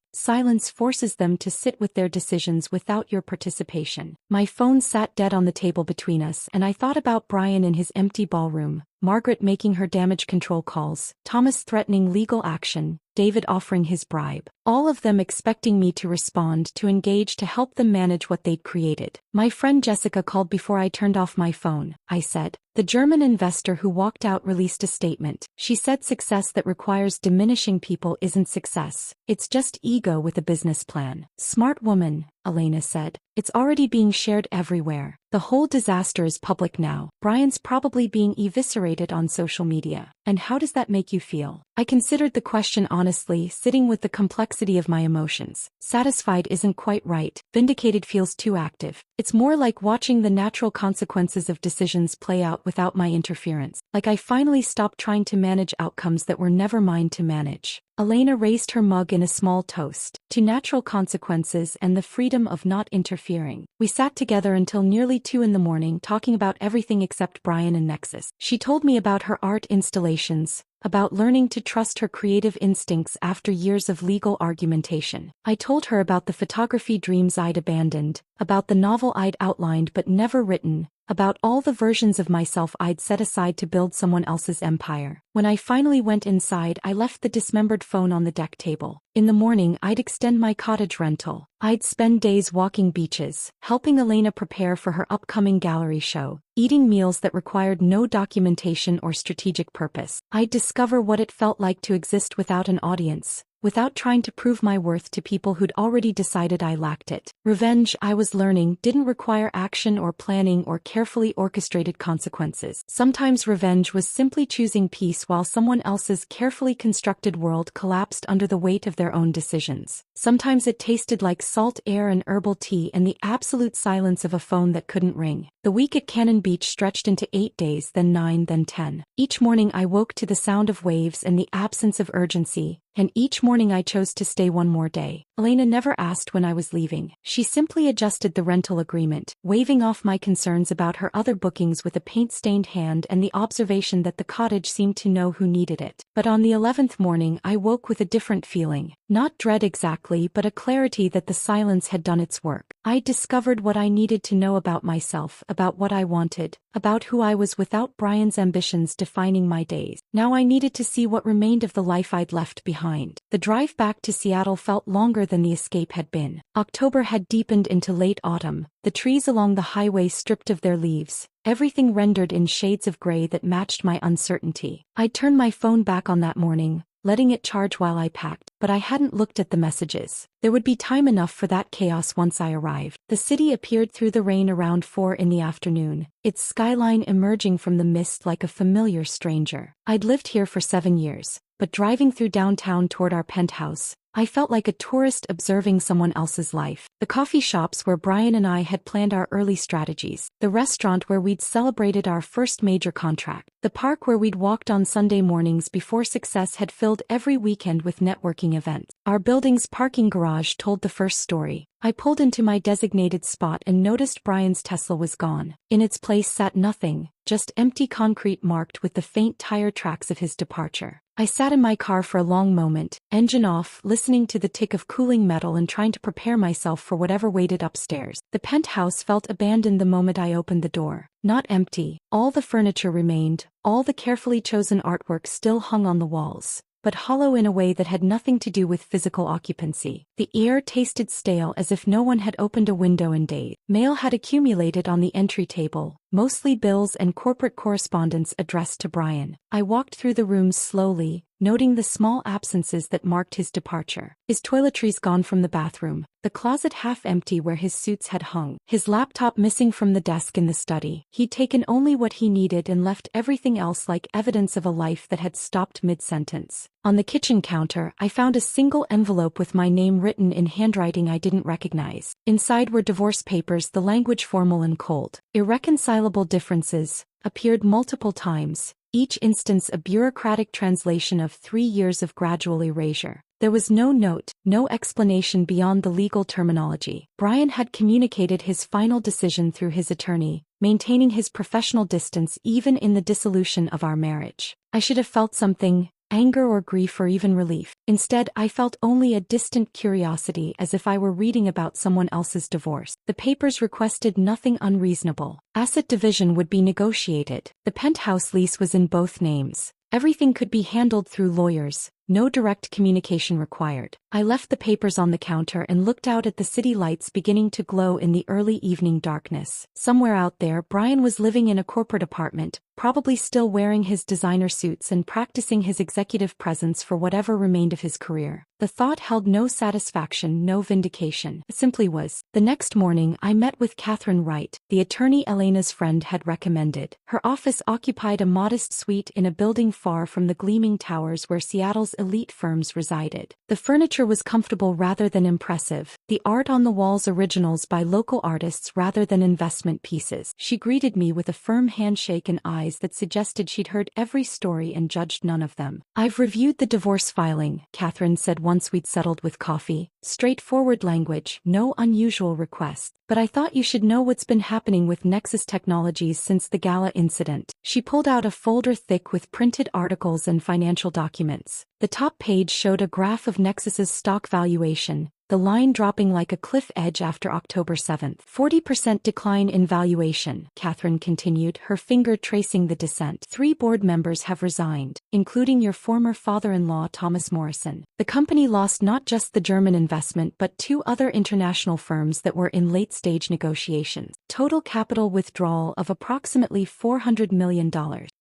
forces them to sit with their decisions without your participation. My phone sat dead on the table between us, and I thought about Brian in his empty ballroom, Margaret making her damage control calls, Thomas threatening legal action, David offering his bribe. All of them expecting me to respond, to engage, to help them manage what they'd created. My friend Jessica called before I turned off my phone, I said. The German investor who walked out released a statement. She said success that requires diminishing people isn't success. It's just ego with a business plan. Smart woman, Elena said. It's already being shared everywhere. The whole disaster is public now. Brian's probably being eviscerated on social media. And how does that make you feel? I considered the question honestly, sitting with the complexity of my emotions. Satisfied isn't quite right. Vindicated feels too active. It's more like watching the natural consequences of decisions play out without my interference. Like I finally stopped trying to manage outcomes that were never mine to manage. Elena raised her mug in a small toast to natural consequences and the freedom of not interfering. We sat together until nearly 2 in the morning talking about everything except Brian and Nexus. She told me about her art installations, about learning to trust her creative instincts after years of legal argumentation. I told her about the photography dreams I'd abandoned, about the novel I'd outlined but never written, about all the versions of myself I'd set aside to build someone else's empire. When I finally went inside, I left the dismembered phone on the deck table. In the morning, I'd extend my cottage rental. I'd spend days walking beaches, helping Elena prepare for her upcoming gallery show, eating meals that required no documentation or strategic purpose. I'd discover what it felt like to exist without an audience, without trying to prove my worth to people who'd already decided I lacked it. Revenge, I was learning, didn't require action or planning or carefully orchestrated consequences. Sometimes revenge was simply choosing peace while someone else's carefully constructed world collapsed under the weight of their own decisions. Sometimes it tasted like salt air and herbal tea and the absolute silence of a phone that couldn't ring. The week at Cannon Beach stretched into 8 days, then 9, then 10. Each morning I woke to the sound of waves and the absence of urgency, and each morning I chose to stay one more day. Elena never asked when I was leaving. She simply adjusted the rental agreement, waving off my concerns about her other bookings with a paint-stained hand and the observation that the cottage seemed to know who needed it. But on the 11th morning I woke with a different feeling. Not dread exactly, but a clarity that the silence had done its work. I discovered what I needed to know about myself, about what I wanted, about who I was without Brian's ambitions defining my days. Now I needed to see what remained of the life I'd left behind. The drive back to Seattle felt longer than the escape had been. October had deepened into late autumn, the trees along the highway stripped of their leaves, everything rendered in shades of gray that matched my uncertainty. I'd turned my phone back on that morning, letting it charge while I packed, but I hadn't looked at the messages. There would be time enough for that chaos once I arrived. The city appeared through the rain around 4 in the afternoon, its skyline emerging from the mist like a familiar stranger. I'd lived here for 7 years, but driving through downtown toward our penthouse, I felt like a tourist observing someone else's life. The coffee shops where Brian and I had planned our early strategies, the restaurant where we'd celebrated our first major contract, the park where we'd walked on Sunday mornings before success had filled every weekend with networking events. Our building's parking garage told the first story. I pulled into my designated spot and noticed Brian's Tesla was gone. In its place sat nothing, just empty concrete marked with the faint tire tracks of his departure. I sat in my car for a long moment, engine off, listening to the tick of cooling metal and trying to prepare myself for whatever waited upstairs. The penthouse felt abandoned the moment I opened the door. Not empty, all the furniture remained, all the carefully chosen artwork still hung on the walls, but hollow in a way that had nothing to do with physical occupancy. The air tasted stale as if no one had opened a window in days. Mail had accumulated on the entry table, mostly bills and corporate correspondence addressed to Brian. I walked through the rooms slowly, noting the small absences that marked his departure. His toiletries gone from the bathroom, the closet half empty where his suits had hung, his laptop missing from the desk in the study. He'd taken only what he needed and left everything else like evidence of a life that had stopped mid-sentence. On the kitchen counter, I found a single envelope with my name written in handwriting I didn't recognize. Inside were divorce papers, the language formal and cold. Irreconcilable differences appeared multiple times, each instance a bureaucratic translation of 3 years of gradual erasure. There was no note, no explanation beyond the legal terminology. Brian had communicated his final decision through his attorney, maintaining his professional distance even in the dissolution of our marriage. I should have felt something, anger or grief or even relief. Instead, I felt only a distant curiosity, as if I were reading about someone else's divorce. The papers requested nothing unreasonable. Asset division would be negotiated. The penthouse lease was in both names. Everything could be handled through lawyers. No direct communication required. I left the papers on the counter and looked out at the city lights beginning to glow in the early evening darkness. Somewhere out there, Brian was living in a corporate apartment, probably still wearing his designer suits and practicing his executive presence for whatever remained of his career. The thought held no satisfaction, no vindication. It simply was. The next morning, I met with Catherine Wright, the attorney Elena's friend had recommended. Her office occupied a modest suite in a building far from the gleaming towers where Seattle's elite firms resided. The furniture was comfortable rather than impressive, the art on the walls originals by local artists rather than investment pieces. She greeted me with a firm handshake and eyes that suggested she'd heard every story and judged none of them. "I've reviewed the divorce filing," Catherine said once we'd settled with coffee. "Straightforward language, no unusual request. But I thought you should know what's been happening with Nexus Technologies since the gala incident." She pulled out a folder thick with printed articles and financial documents. The top page showed a graph of Nexus's stock valuation, the line dropping like a cliff edge after October 7th. 40% decline in valuation, Catherine continued, her finger tracing the descent. 3 board members have resigned, including your former father-in-law Thomas Morrison. The company lost not just the German investment but 2 other international firms that were in late-stage negotiations. Total capital withdrawal of approximately $400 million.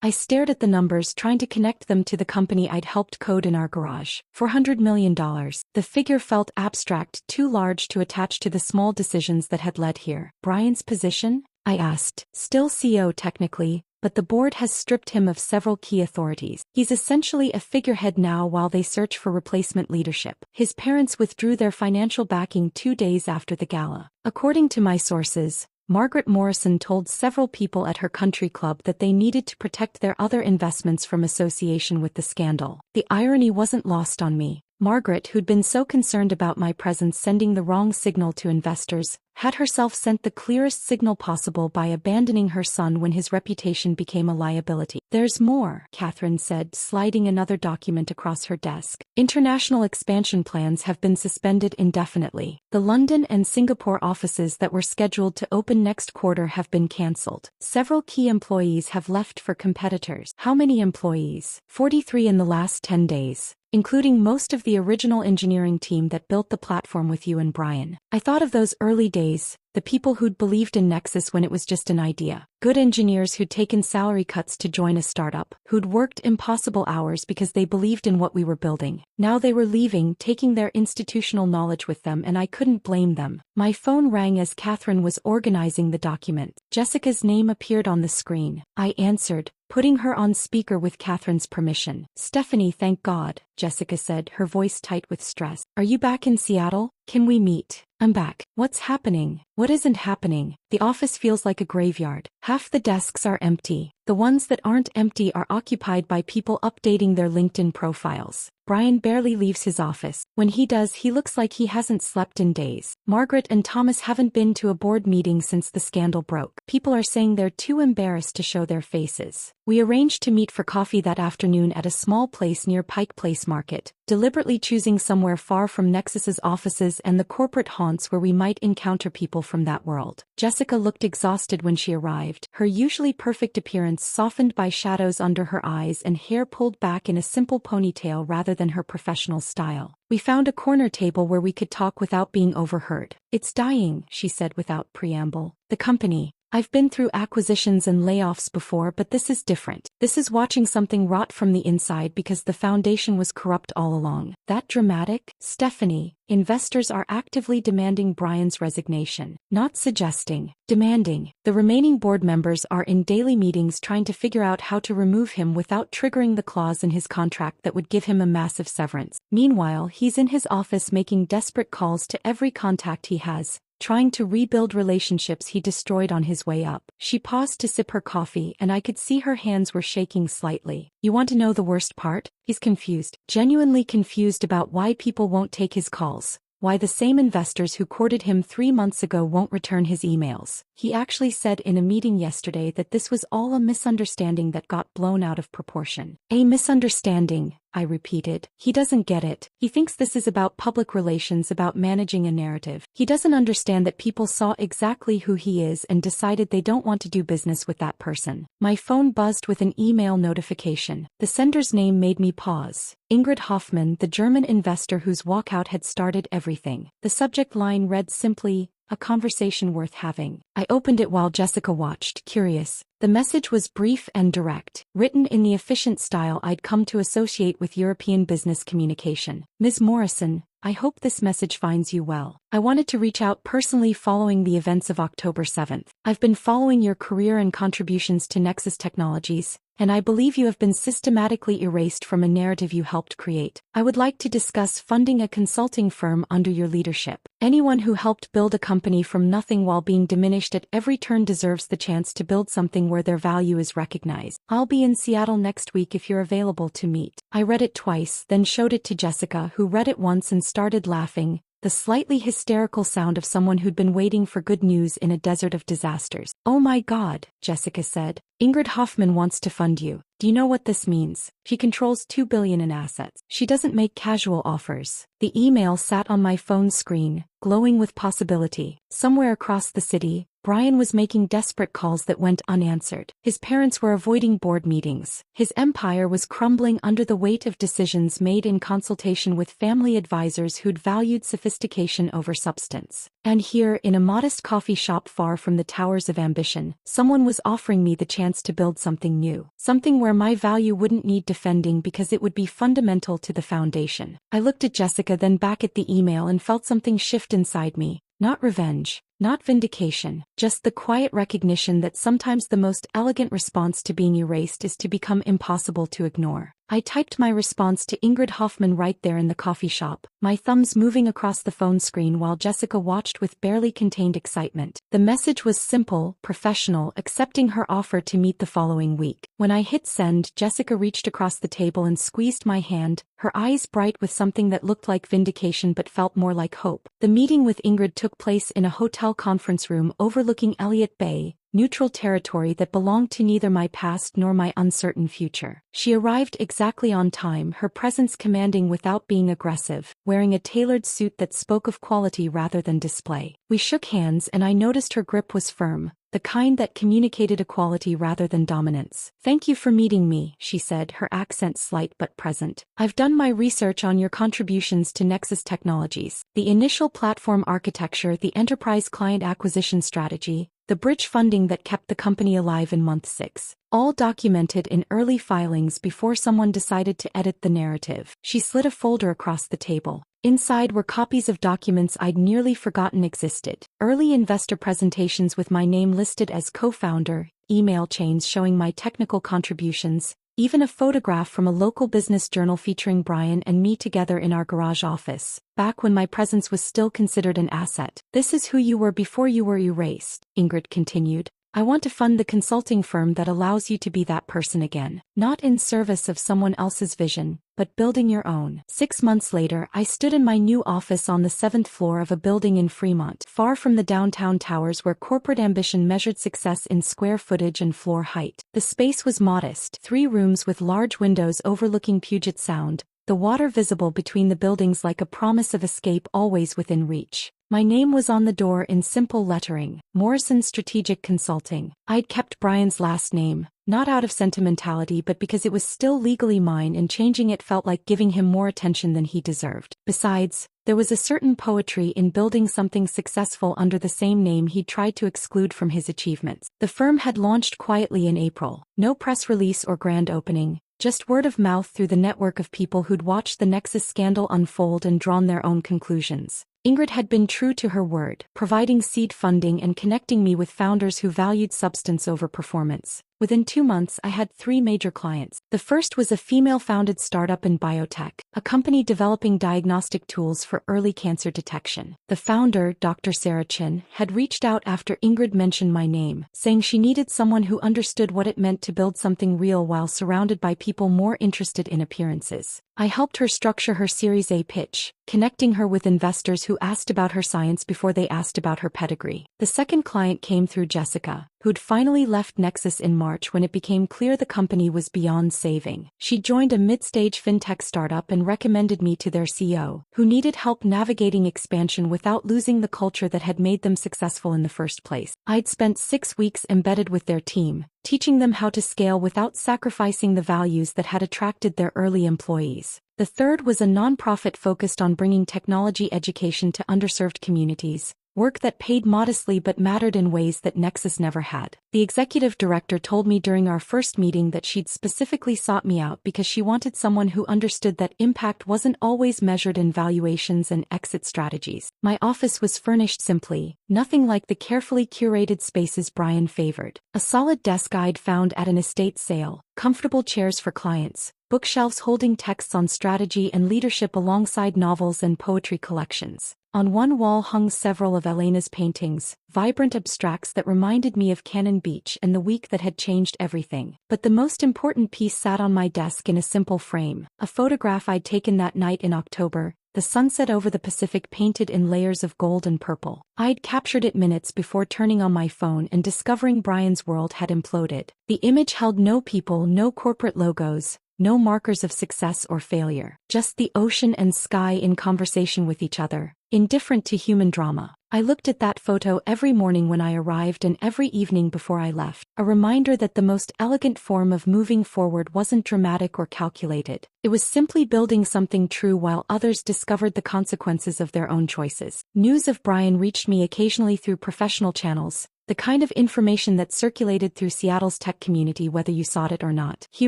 I stared at the numbers, trying to connect them to the company I'd helped code in our garage. $400 million. The figure felt abstract, too large to attach to the small decisions that had led here. Brian's position? I asked. Still CEO technically, but the board has stripped him of several key authorities. He's essentially a figurehead now while they search for replacement leadership. His parents withdrew their financial backing 2 days after the gala. According to my sources, Margaret Morrison told several people at her country club that they needed to protect their other investments from association with the scandal. The irony wasn't lost on me. Margaret, who'd been so concerned about my presence sending the wrong signal to investors, had herself sent the clearest signal possible by abandoning her son when his reputation became a liability. "There's more," Catherine said, sliding another document across her desk. "International expansion plans have been suspended indefinitely. The London and Singapore offices that were scheduled to open next quarter have been cancelled. Several key employees have left for competitors." "How many employees?" 43 in the last 10 days. "Including most of the original engineering team that built the platform with you and Brian." I thought of those early days, the people who'd believed in Nexus when it was just an idea. Good engineers who'd taken salary cuts to join a startup, who'd worked impossible hours because they believed in what we were building. Now they were leaving, taking their institutional knowledge with them, and I couldn't blame them. My phone rang as Catherine was organizing the document. Jessica's name appeared on the screen. I answered, putting her on speaker with Catherine's permission. "Stephanie, thank God," Jessica said, her voice tight with stress. "Are you back in Seattle? Can we meet?" "I'm back." "What's happening?" "What isn't happening? The office feels like a graveyard. Half the desks are empty. The ones that aren't empty are occupied by people updating their LinkedIn profiles. Brian barely leaves his office. When he does, he looks like he hasn't slept in days. Margaret and Thomas haven't been to a board meeting since the scandal broke. People are saying they're too embarrassed to show their faces. We arranged to meet for coffee that afternoon at a small place near Pike Place Market, deliberately choosing somewhere far from Nexus's offices and the corporate haunts where we might encounter people from that world. Jessica looked exhausted when she arrived, her usually perfect appearance softened by shadows under her eyes and hair pulled back in a simple ponytail rather than her professional style. We found a corner table where we could talk without being overheard. "It's dying," she said without preamble. "The company. I've been through acquisitions and layoffs before, but this is different. This is watching something rot from the inside because the foundation was corrupt all along." "That dramatic?" "Stephanie, investors are actively demanding Brian's resignation. Not suggesting, demanding. The remaining board members are in daily meetings trying to figure out how to remove him without triggering the clause in his contract that would give him a massive severance. Meanwhile, he's in his office making desperate calls to every contact he has, trying to rebuild relationships he destroyed on his way up." She paused to sip her coffee and I could see her hands were shaking slightly. "You want to know the worst part? He's confused. Genuinely confused about why people won't take his calls. Why the same investors who courted him 3 months ago won't return his emails. He actually said in a meeting yesterday that this was all a misunderstanding that got blown out of proportion. A misunderstanding, I repeated. He doesn't get it. He thinks this is about public relations, about managing a narrative. He doesn't understand that people saw exactly who he is and decided they don't want to do business with that person. My phone buzzed with an email notification. The sender's name made me pause. Ingrid Hoffmann, the German investor whose walkout had started everything. The subject line read simply, "A conversation worth having." I opened it while Jessica watched, curious. The message was brief and direct, written in the efficient style I'd come to associate with European business communication. "Ms. Morrison, I hope this message finds you well. I wanted to reach out personally following the events of October 7th. I've been following your career and contributions to Nexus Technologies, and I believe you have been systematically erased from a narrative you helped create. I would like to discuss funding a consulting firm under your leadership. Anyone who helped build a company from nothing while being diminished at every turn deserves the chance to build something where their value is recognized. I'll be in Seattle next week if you're available to meet." I read it twice, then showed it to Jessica, who read it once and started laughing, the slightly hysterical sound of someone who'd been waiting for good news in a desert of disasters. "Oh my God," Jessica said. "Ingrid Hoffmann wants to fund you. Do you know what this means? She controls $2 billion in assets. She doesn't make casual offers." The email sat on my phone screen, glowing with possibility. Somewhere across the city, Brian was making desperate calls that went unanswered. His parents were avoiding board meetings. His empire was crumbling under the weight of decisions made in consultation with family advisors who'd valued sophistication over substance. And here, in a modest coffee shop far from the towers of ambition, someone was offering me the chance to build something new. Something where my value wouldn't need defending because it would be fundamental to the foundation. I looked at Jessica, then back at the email, and felt something shift inside me. Not revenge, not vindication, just the quiet recognition that sometimes the most elegant response to being erased is to become impossible to ignore. I typed my response to Ingrid Hoffmann right there in the coffee shop, my thumbs moving across the phone screen while Jessica watched with barely contained excitement. The message was simple, professional, accepting her offer to meet the following week. When I hit send, Jessica reached across the table and squeezed my hand, her eyes bright with something that looked like vindication but felt more like hope. The meeting with Ingrid took place in a hotel conference room overlooking Elliott Bay, neutral territory that belonged to neither my past nor my uncertain future. She arrived exactly on time, her presence commanding without being aggressive, wearing a tailored suit that spoke of quality rather than display. We shook hands and I noticed her grip was firm, the kind that communicated equality rather than dominance. "Thank you for meeting me," she said, her accent slight but present. "I've done my research on your contributions to Nexus Technologies, the initial platform architecture, the enterprise client acquisition strategy, the bridge funding that kept the company alive in month 6. All documented in early filings before someone decided to edit the narrative." She slid a folder across the table. Inside were copies of documents I'd nearly forgotten existed. Early investor presentations with my name listed as co-founder, email chains showing my technical contributions, even a photograph from a local business journal featuring Brian and me together in our garage office, back when my presence was still considered an asset. "This is who you were before you were erased," Ingrid continued. "I want to fund the consulting firm that allows you to be that person again. Not in service of someone else's vision, but building your own." 6 months later, I stood in my new office on the 7th floor of a building in Fremont, far from the downtown towers where corporate ambition measured success in square footage and floor height. The space was modest, 3 rooms with large windows overlooking Puget Sound, the water visible between the buildings like a promise of escape always within reach. My name was on the door in simple lettering, Morrison Strategic Consulting. I'd kept Brian's last name, not out of sentimentality but because it was still legally mine and changing it felt like giving him more attention than he deserved. Besides, there was a certain poetry in building something successful under the same name he'd tried to exclude from his achievements. The firm had launched quietly in April. No press release or grand opening, just word of mouth through the network of people who'd watched the Nexus scandal unfold and drawn their own conclusions. Ingrid had been true to her word, providing seed funding and connecting me with founders who valued substance over performance. Within 2 months, I had 3 major clients. The first was a female-founded startup in biotech, a company developing diagnostic tools for early cancer detection. The founder, Dr. Sarah Chin, had reached out after Ingrid mentioned my name, saying she needed someone who understood what it meant to build something real while surrounded by people more interested in appearances. I helped her structure her Series A pitch, connecting her with investors who asked about her science before they asked about her pedigree. The second client came through Jessica, who'd finally left Nexus in March when it became clear the company was beyond saving. She joined a mid-stage fintech startup and recommended me to their CEO, who needed help navigating expansion without losing the culture that had made them successful in the first place. I'd spent 6 weeks embedded with their team, teaching them how to scale without sacrificing the values that had attracted their early employees. The third was a nonprofit focused on bringing technology education to underserved communities, work that paid modestly but mattered in ways that Nexus never had. The executive director told me during our first meeting that she'd specifically sought me out because she wanted someone who understood that impact wasn't always measured in valuations and exit strategies. My office was furnished simply, nothing like the carefully curated spaces Brian favored. A solid desk I'd found at an estate sale, comfortable chairs for clients, bookshelves holding texts on strategy and leadership alongside novels and poetry collections. On one wall hung several of Elena's paintings, vibrant abstracts that reminded me of Cannon Beach and the week that had changed everything. But the most important piece sat on my desk in a simple frame, a photograph I'd taken that night in October, the sunset over the Pacific painted in layers of gold and purple. I'd captured it minutes before turning on my phone and discovering Brian's world had imploded. The image held no people, no corporate logos, no markers of success or failure, just the ocean and sky in conversation with each other, indifferent to human drama. I looked at that photo every morning when I arrived and every evening before I left, a reminder that the most elegant form of moving forward wasn't dramatic or calculated. It was simply building something true while others discovered the consequences of their own choices. News of Brian reached me occasionally through professional channels, the kind of information that circulated through Seattle's tech community whether you sought it or not. He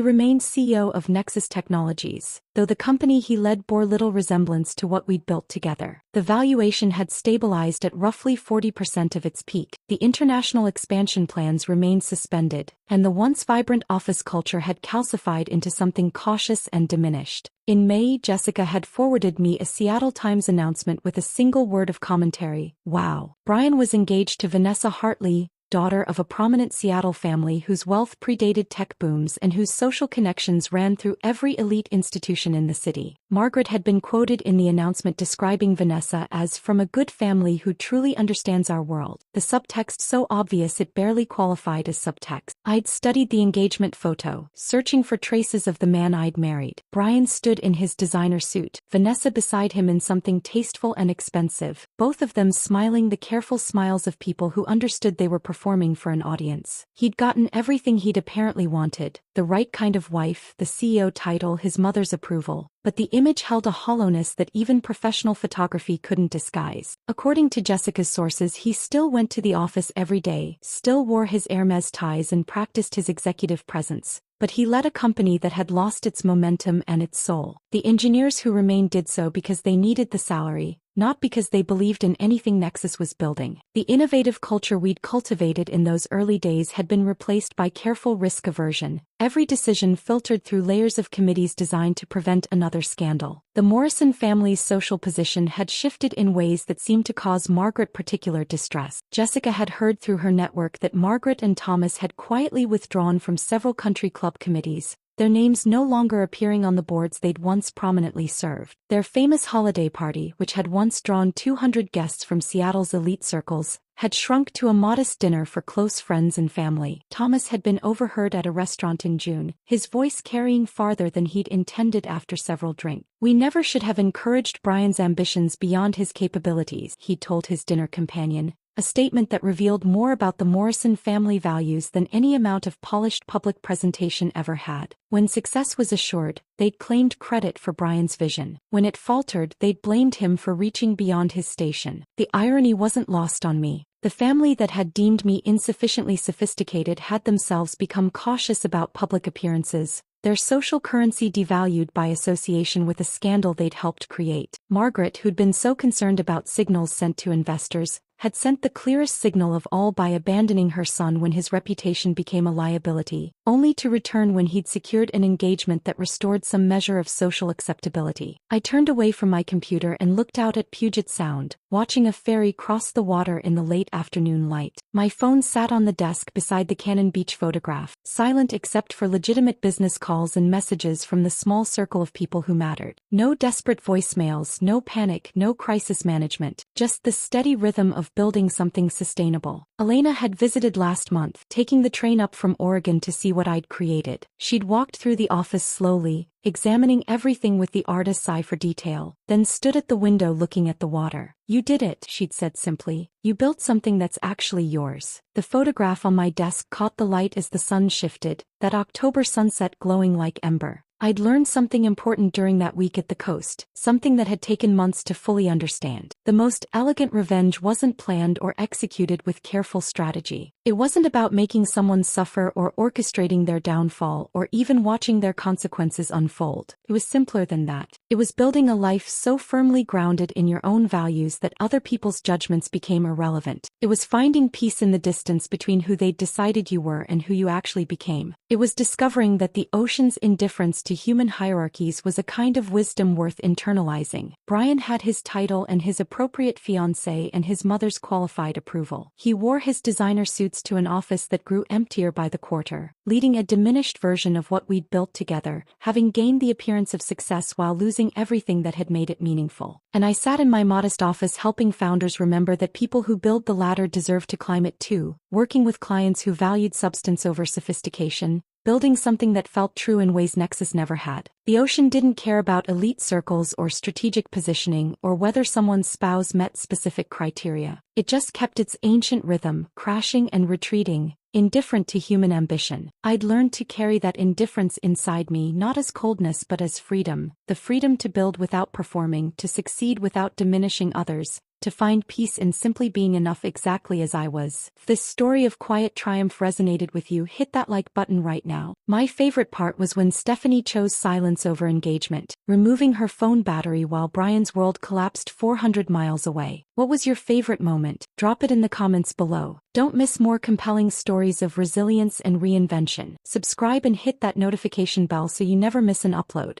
remained CEO of Nexus Technologies, though the company he led bore little resemblance to what we'd built together. The valuation had stabilized at roughly 40% of its peak, the international expansion plans remained suspended, and the once vibrant office culture had calcified into something cautious and diminished. In May, Jessica had forwarded me a Seattle Times announcement with a single word of commentary: wow. Brian was engaged to Vanessa Hartley, daughter of a prominent Seattle family whose wealth predated tech booms and whose social connections ran through every elite institution in the city. Margaret had been quoted in the announcement describing Vanessa as "from a good family who truly understands our world," the subtext so obvious it barely qualified as subtext. I'd studied the engagement photo, searching for traces of the man I'd married. Brian stood in his designer suit, Vanessa beside him in something tasteful and expensive, both of them smiling the careful smiles of people who understood they were performing for an audience. He'd gotten everything he'd apparently wanted, the right kind of wife, the CEO title, his mother's approval, but the image held a hollowness that even professional photography couldn't disguise. According to Jessica's sources, he still went to the office every day, still wore his Hermes ties and practiced his executive presence, but he led a company that had lost its momentum and its soul. The engineers who remained did so because they needed the salary, not because they believed in anything Nexus was building. The innovative culture we'd cultivated in those early days had been replaced by careful risk aversion, every decision filtered through layers of committees designed to prevent another scandal. The Morrison family's social position had shifted in ways that seemed to cause Margaret particular distress. Jessica had heard through her network that Margaret and Thomas had quietly withdrawn from several country club committees, their names no longer appearing on the boards they'd once prominently served. Their famous holiday party, which had once drawn 200 guests from Seattle's elite circles, had shrunk to a modest dinner for close friends and family. Thomas had been overheard at a restaurant in June, his voice carrying farther than he'd intended after several drinks. "We never should have encouraged Brian's ambitions beyond his capabilities," he told his dinner companion, a statement that revealed more about the Morrison family values than any amount of polished public presentation ever had. When success was assured, they'd claimed credit for Brian's vision. When it faltered, they'd blamed him for reaching beyond his station. The irony wasn't lost on me. The family that had deemed me insufficiently sophisticated had themselves become cautious about public appearances, their social currency devalued by association with a scandal they'd helped create. Margaret, who'd been so concerned about signals sent to investors, had sent the clearest signal of all by abandoning her son when his reputation became a liability, only to return when he'd secured an engagement that restored some measure of social acceptability. I turned away from my computer and looked out at Puget Sound, watching a ferry cross the water in the late afternoon light. My phone sat on the desk beside the Cannon Beach photograph, silent except for legitimate business calls and messages from the small circle of people who mattered. No desperate voicemails, no panic, no crisis management, just the steady rhythm of building something sustainable. Elena had visited last month, taking the train up from Oregon to see what I'd created. She'd walked through the office slowly, examining everything with the artist's eye for detail, then stood at the window looking at the water. "You did it," she'd said simply. "You built something that's actually yours." The photograph on my desk caught the light as the sun shifted, that October sunset glowing like ember. I'd learned something important during that week at the coast, something that had taken months to fully understand. The most elegant revenge wasn't planned or executed with careful strategy. It wasn't about making someone suffer or orchestrating their downfall or even watching their consequences unfold. It was simpler than that. It was building a life so firmly grounded in your own values that other people's judgments became irrelevant. It was finding peace in the distance between who they'd decided you were and who you actually became. It was discovering that the ocean's indifference to human hierarchies was a kind of wisdom worth internalizing. Brian had his title and his appropriate fiancé and his mother's qualified approval. He wore his designer suits to an office that grew emptier by the quarter, leading a diminished version of what we'd built together, having gained the appearance of success while losing everything that had made it meaningful. And I sat in my modest office helping founders remember that people who build the ladder deserve to climb it too, working with clients who valued substance over sophistication, building something that felt true in ways Nexus never had. The ocean didn't care about elite circles or strategic positioning or whether someone's spouse met specific criteria. It just kept its ancient rhythm, crashing and retreating, indifferent to human ambition. I'd learned to carry that indifference inside me not as coldness but as freedom, the freedom to build without performing, to succeed without diminishing others, to find peace in simply being enough exactly as I was. If this story of quiet triumph resonated with you, hit that like button right now. My favorite part was when Stephanie chose silence over engagement, removing her phone battery while Brian's world collapsed 400 miles away. What was your favorite moment? Drop it in the comments below. Don't miss more compelling stories of resilience and reinvention. Subscribe and hit that notification bell so you never miss an upload.